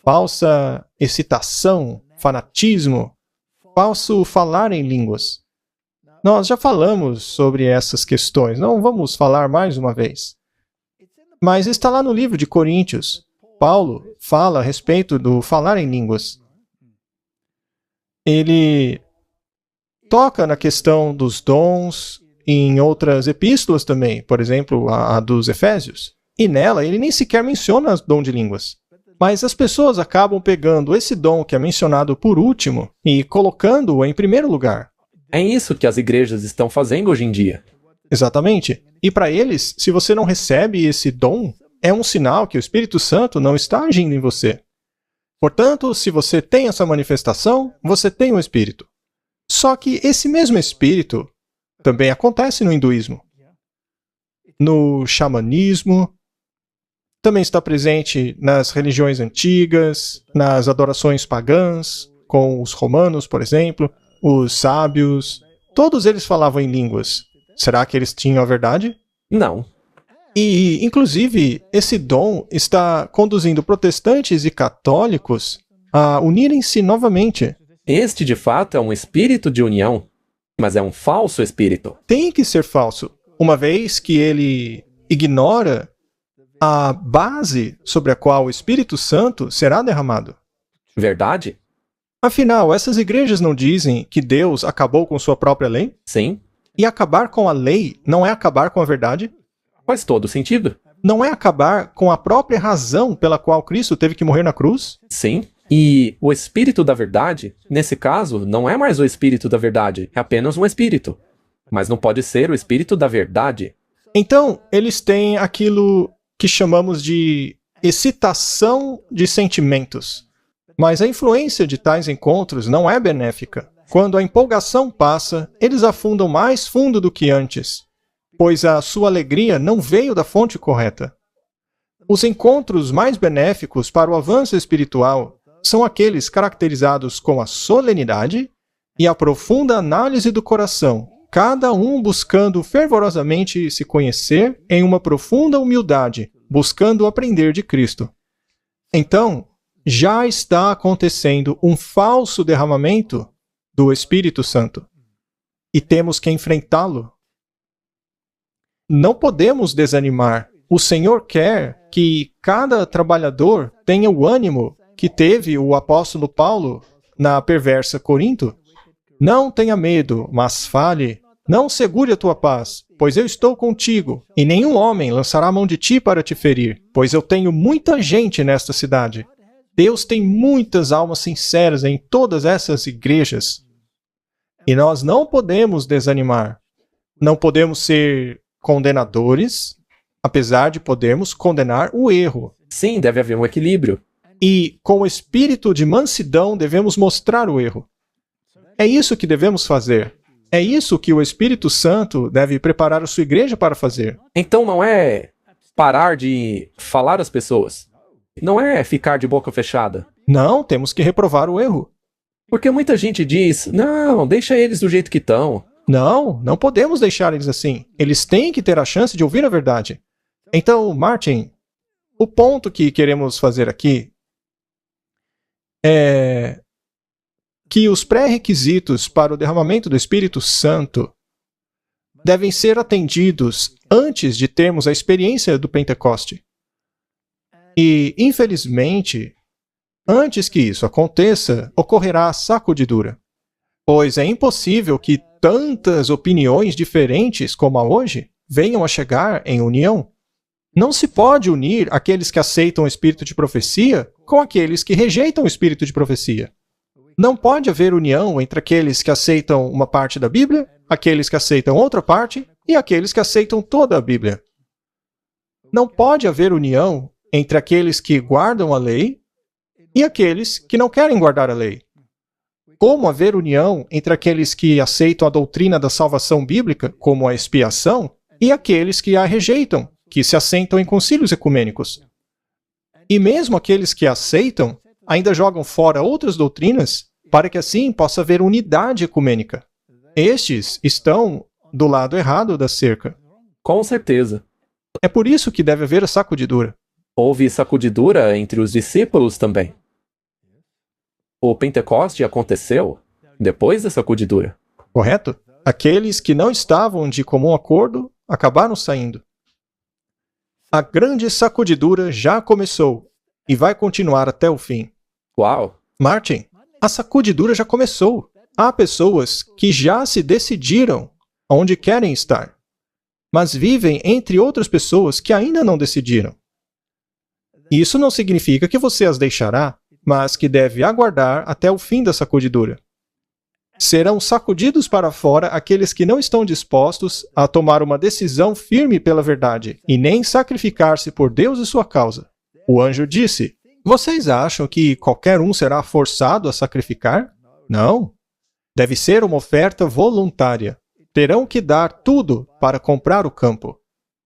falsa excitação, fanatismo, falso falar em línguas. Nós já falamos sobre essas questões, não vamos falar mais uma vez. Mas está lá no livro de Coríntios. Paulo fala a respeito do falar em línguas. Ele toca na questão dos dons em outras epístolas também, por exemplo, a dos Efésios. E nela ele nem sequer menciona o dom de línguas. Mas as pessoas acabam pegando esse dom que é mencionado por último e colocando-o em primeiro lugar. É isso que as igrejas estão fazendo hoje em dia. Exatamente. E para eles, se você não recebe esse dom, é um sinal que o Espírito Santo não está agindo em você. Portanto, se você tem essa manifestação, você tem o Espírito. Só que esse mesmo Espírito também acontece no hinduísmo, no xamanismo, também está presente nas religiões antigas, nas adorações pagãs, com os romanos, por exemplo, os sábios. Todos eles falavam em línguas. Será que eles tinham a verdade? Não. E, inclusive, esse dom está conduzindo protestantes e católicos a unirem-se novamente. Este, de fato, é um espírito de união, mas é um falso espírito. Tem que ser falso, uma vez que ele ignora a base sobre a qual o Espírito Santo será derramado. Verdade? Afinal, essas igrejas não dizem que Deus acabou com sua própria lei? Sim. E acabar com a lei não é acabar com a verdade? Faz todo sentido. Não é acabar com a própria razão pela qual Cristo teve que morrer na cruz? Sim. E o espírito da verdade, nesse caso, não é mais o espírito da verdade, é apenas um espírito. Mas não pode ser o espírito da verdade. Então, eles têm aquilo que chamamos de excitação de sentimentos. Mas a influência de tais encontros não é benéfica. Quando a empolgação passa, eles afundam mais fundo do que antes, pois a sua alegria não veio da fonte correta. Os encontros mais benéficos para o avanço espiritual são aqueles caracterizados com a solenidade e a profunda análise do coração, cada um buscando fervorosamente se conhecer em uma profunda humildade, buscando aprender de Cristo. Então, já está acontecendo um falso derramamento do Espírito Santo. E temos que enfrentá-lo. Não podemos desanimar. O Senhor quer que cada trabalhador tenha o ânimo que teve o apóstolo Paulo na perversa Corinto. Não tenha medo, mas fale. Não segure a tua paz, pois eu estou contigo, e nenhum homem lançará a mão de ti para te ferir, pois eu tenho muita gente nesta cidade. Deus tem muitas almas sinceras em todas essas igrejas. E nós não podemos desanimar. Não podemos ser condenadores, apesar de podermos condenar o erro. Sim, deve haver um equilíbrio. E, com o espírito de mansidão, devemos mostrar o erro. É isso que devemos fazer. É isso que o Espírito Santo deve preparar a sua igreja para fazer. Então não é parar de falar às pessoas. Não é ficar de boca fechada. Não, temos que reprovar o erro. Porque muita gente diz, não, deixa eles do jeito que estão. Não, não podemos deixar eles assim. Eles têm que ter a chance de ouvir a verdade. Então, Martin, o ponto que queremos fazer aqui é que os pré-requisitos para o derramamento do Espírito Santo devem ser atendidos antes de termos a experiência do Pentecoste. E, infelizmente, antes que isso aconteça, ocorrerá a sacudidura. Pois é impossível que tantas opiniões diferentes como a hoje venham a chegar em união. Não se pode unir aqueles que aceitam o espírito de profecia com aqueles que rejeitam o espírito de profecia. Não pode haver união entre aqueles que aceitam uma parte da Bíblia, aqueles que aceitam outra parte e aqueles que aceitam toda a Bíblia. Não pode haver união entre aqueles que guardam a lei e aqueles que não querem guardar a lei. Como haver união entre aqueles que aceitam a doutrina da salvação bíblica, como a expiação, e aqueles que a rejeitam, que se assentam em concílios ecumênicos? E mesmo aqueles que aceitam, ainda jogam fora outras doutrinas, para que assim possa haver unidade ecumênica. Estes estão do lado errado da cerca. Com certeza. É por isso que deve haver a sacudidura. Houve sacudidura entre os discípulos também. O Pentecoste aconteceu depois da sacudidura. Correto? Aqueles que não estavam de comum acordo acabaram saindo. A grande sacudidura já começou e vai continuar até o fim. Uau! Martin, a sacudidura já começou. Há pessoas que já se decidiram onde querem estar, mas vivem entre outras pessoas que ainda não decidiram. Isso não significa que você as deixará, mas que deve aguardar até o fim da sacudidura. Serão sacudidos para fora aqueles que não estão dispostos a tomar uma decisão firme pela verdade e nem sacrificar-se por Deus e sua causa. O anjo disse: "Vocês acham que qualquer um será forçado a sacrificar? Não. Deve ser uma oferta voluntária. Terão que dar tudo para comprar o campo.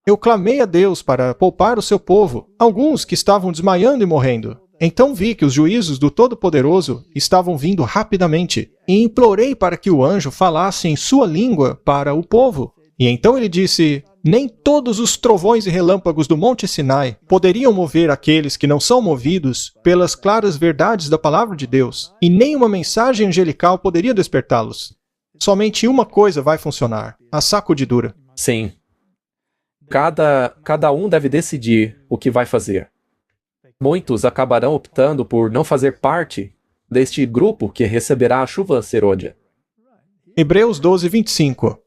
Eu clamei a Deus para poupar o seu povo, alguns que estavam desmaiando e morrendo. Então vi que os juízos do Todo-Poderoso estavam vindo rapidamente, e implorei para que o anjo falasse em sua língua para o povo. E então ele disse: nem todos os trovões e relâmpagos do Monte Sinai poderiam mover aqueles que não são movidos pelas claras verdades da palavra de Deus, e nem uma mensagem angelical poderia despertá-los. Somente uma coisa vai funcionar: a sacudidura." Sim. Cada um deve decidir o que vai fazer. Muitos acabarão optando por não fazer parte deste grupo que receberá a chuva serôdia. Hebreus 12, 25.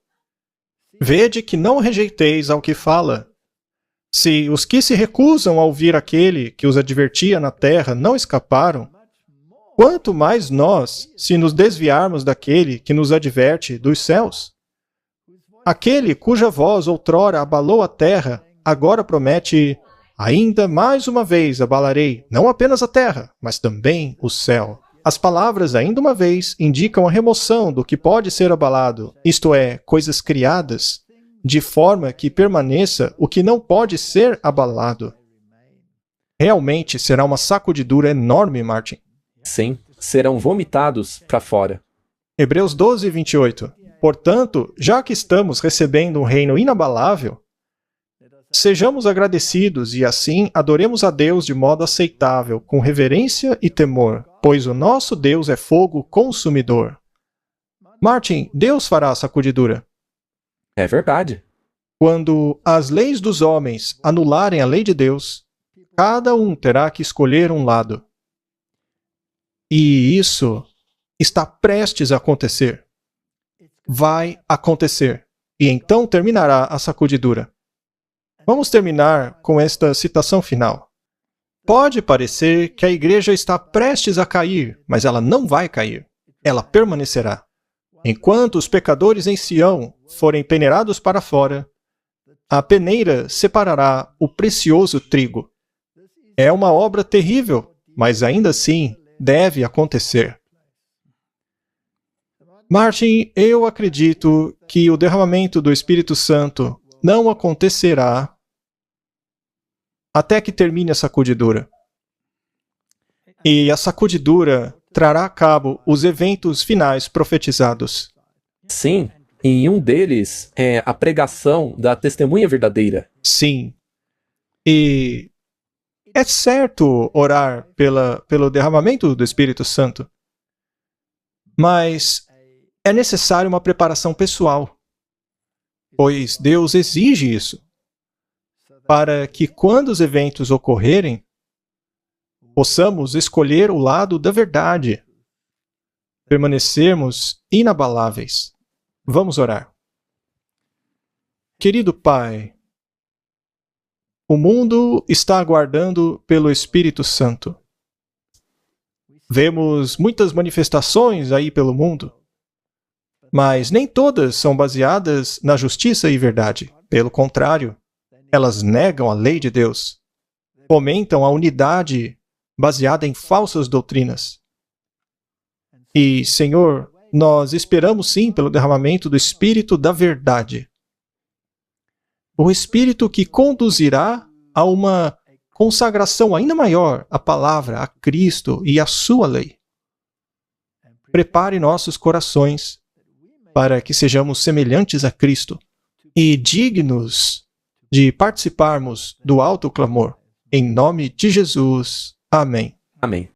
Vede que não rejeiteis ao que fala. Se os que se recusam a ouvir aquele que os advertia na terra não escaparam, quanto mais nós, se nos desviarmos daquele que nos adverte dos céus? Aquele cuja voz outrora abalou a terra, agora promete: ainda mais uma vez abalarei não apenas a terra, mas também o céu. As palavras "ainda uma vez" indicam a remoção do que pode ser abalado, isto é, coisas criadas, de forma que permaneça o que não pode ser abalado. Realmente será uma sacudidura enorme, Martin. Sim, serão vomitados para fora. Hebreus 12, 28. Portanto, já que estamos recebendo um reino inabalável, sejamos agradecidos e assim adoremos a Deus de modo aceitável, com reverência e temor, pois o nosso Deus é fogo consumidor. Martin, Deus fará a sacudidura. É verdade. Quando as leis dos homens anularem a lei de Deus, cada um terá que escolher um lado. E isso está prestes a acontecer. Vai acontecer. E então terminará a sacudidura. Vamos terminar com esta citação final. Pode parecer que a igreja está prestes a cair, mas ela não vai cair. Ela permanecerá. Enquanto os pecadores em Sião forem peneirados para fora, a peneira separará o precioso trigo. É uma obra terrível, mas ainda assim deve acontecer. Martin, eu acredito que o derramamento do Espírito Santo não acontecerá até que termine a sacudidura. E a sacudidura trará a cabo os eventos finais profetizados. Sim, e um deles é a pregação da testemunha verdadeira. Sim. E é certo orar pelo derramamento do Espírito Santo, mas é necessário uma preparação pessoal, pois Deus exige isso, para que quando os eventos ocorrerem, possamos escolher o lado da verdade, permanecermos inabaláveis. Vamos orar. Querido Pai, o mundo está aguardando pelo Espírito Santo. Vemos muitas manifestações aí pelo mundo, mas nem todas são baseadas na justiça e verdade. Pelo contrário, Elas negam a lei de Deus, fomentam a unidade baseada em falsas doutrinas. E, Senhor, nós esperamos sim pelo derramamento do Espírito da verdade. O Espírito que conduzirá a uma consagração ainda maior à palavra, a Cristo e à sua lei. Prepare nossos corações para que sejamos semelhantes a Cristo e dignos de participarmos do alto clamor. Em nome de Jesus. Amém. Amém.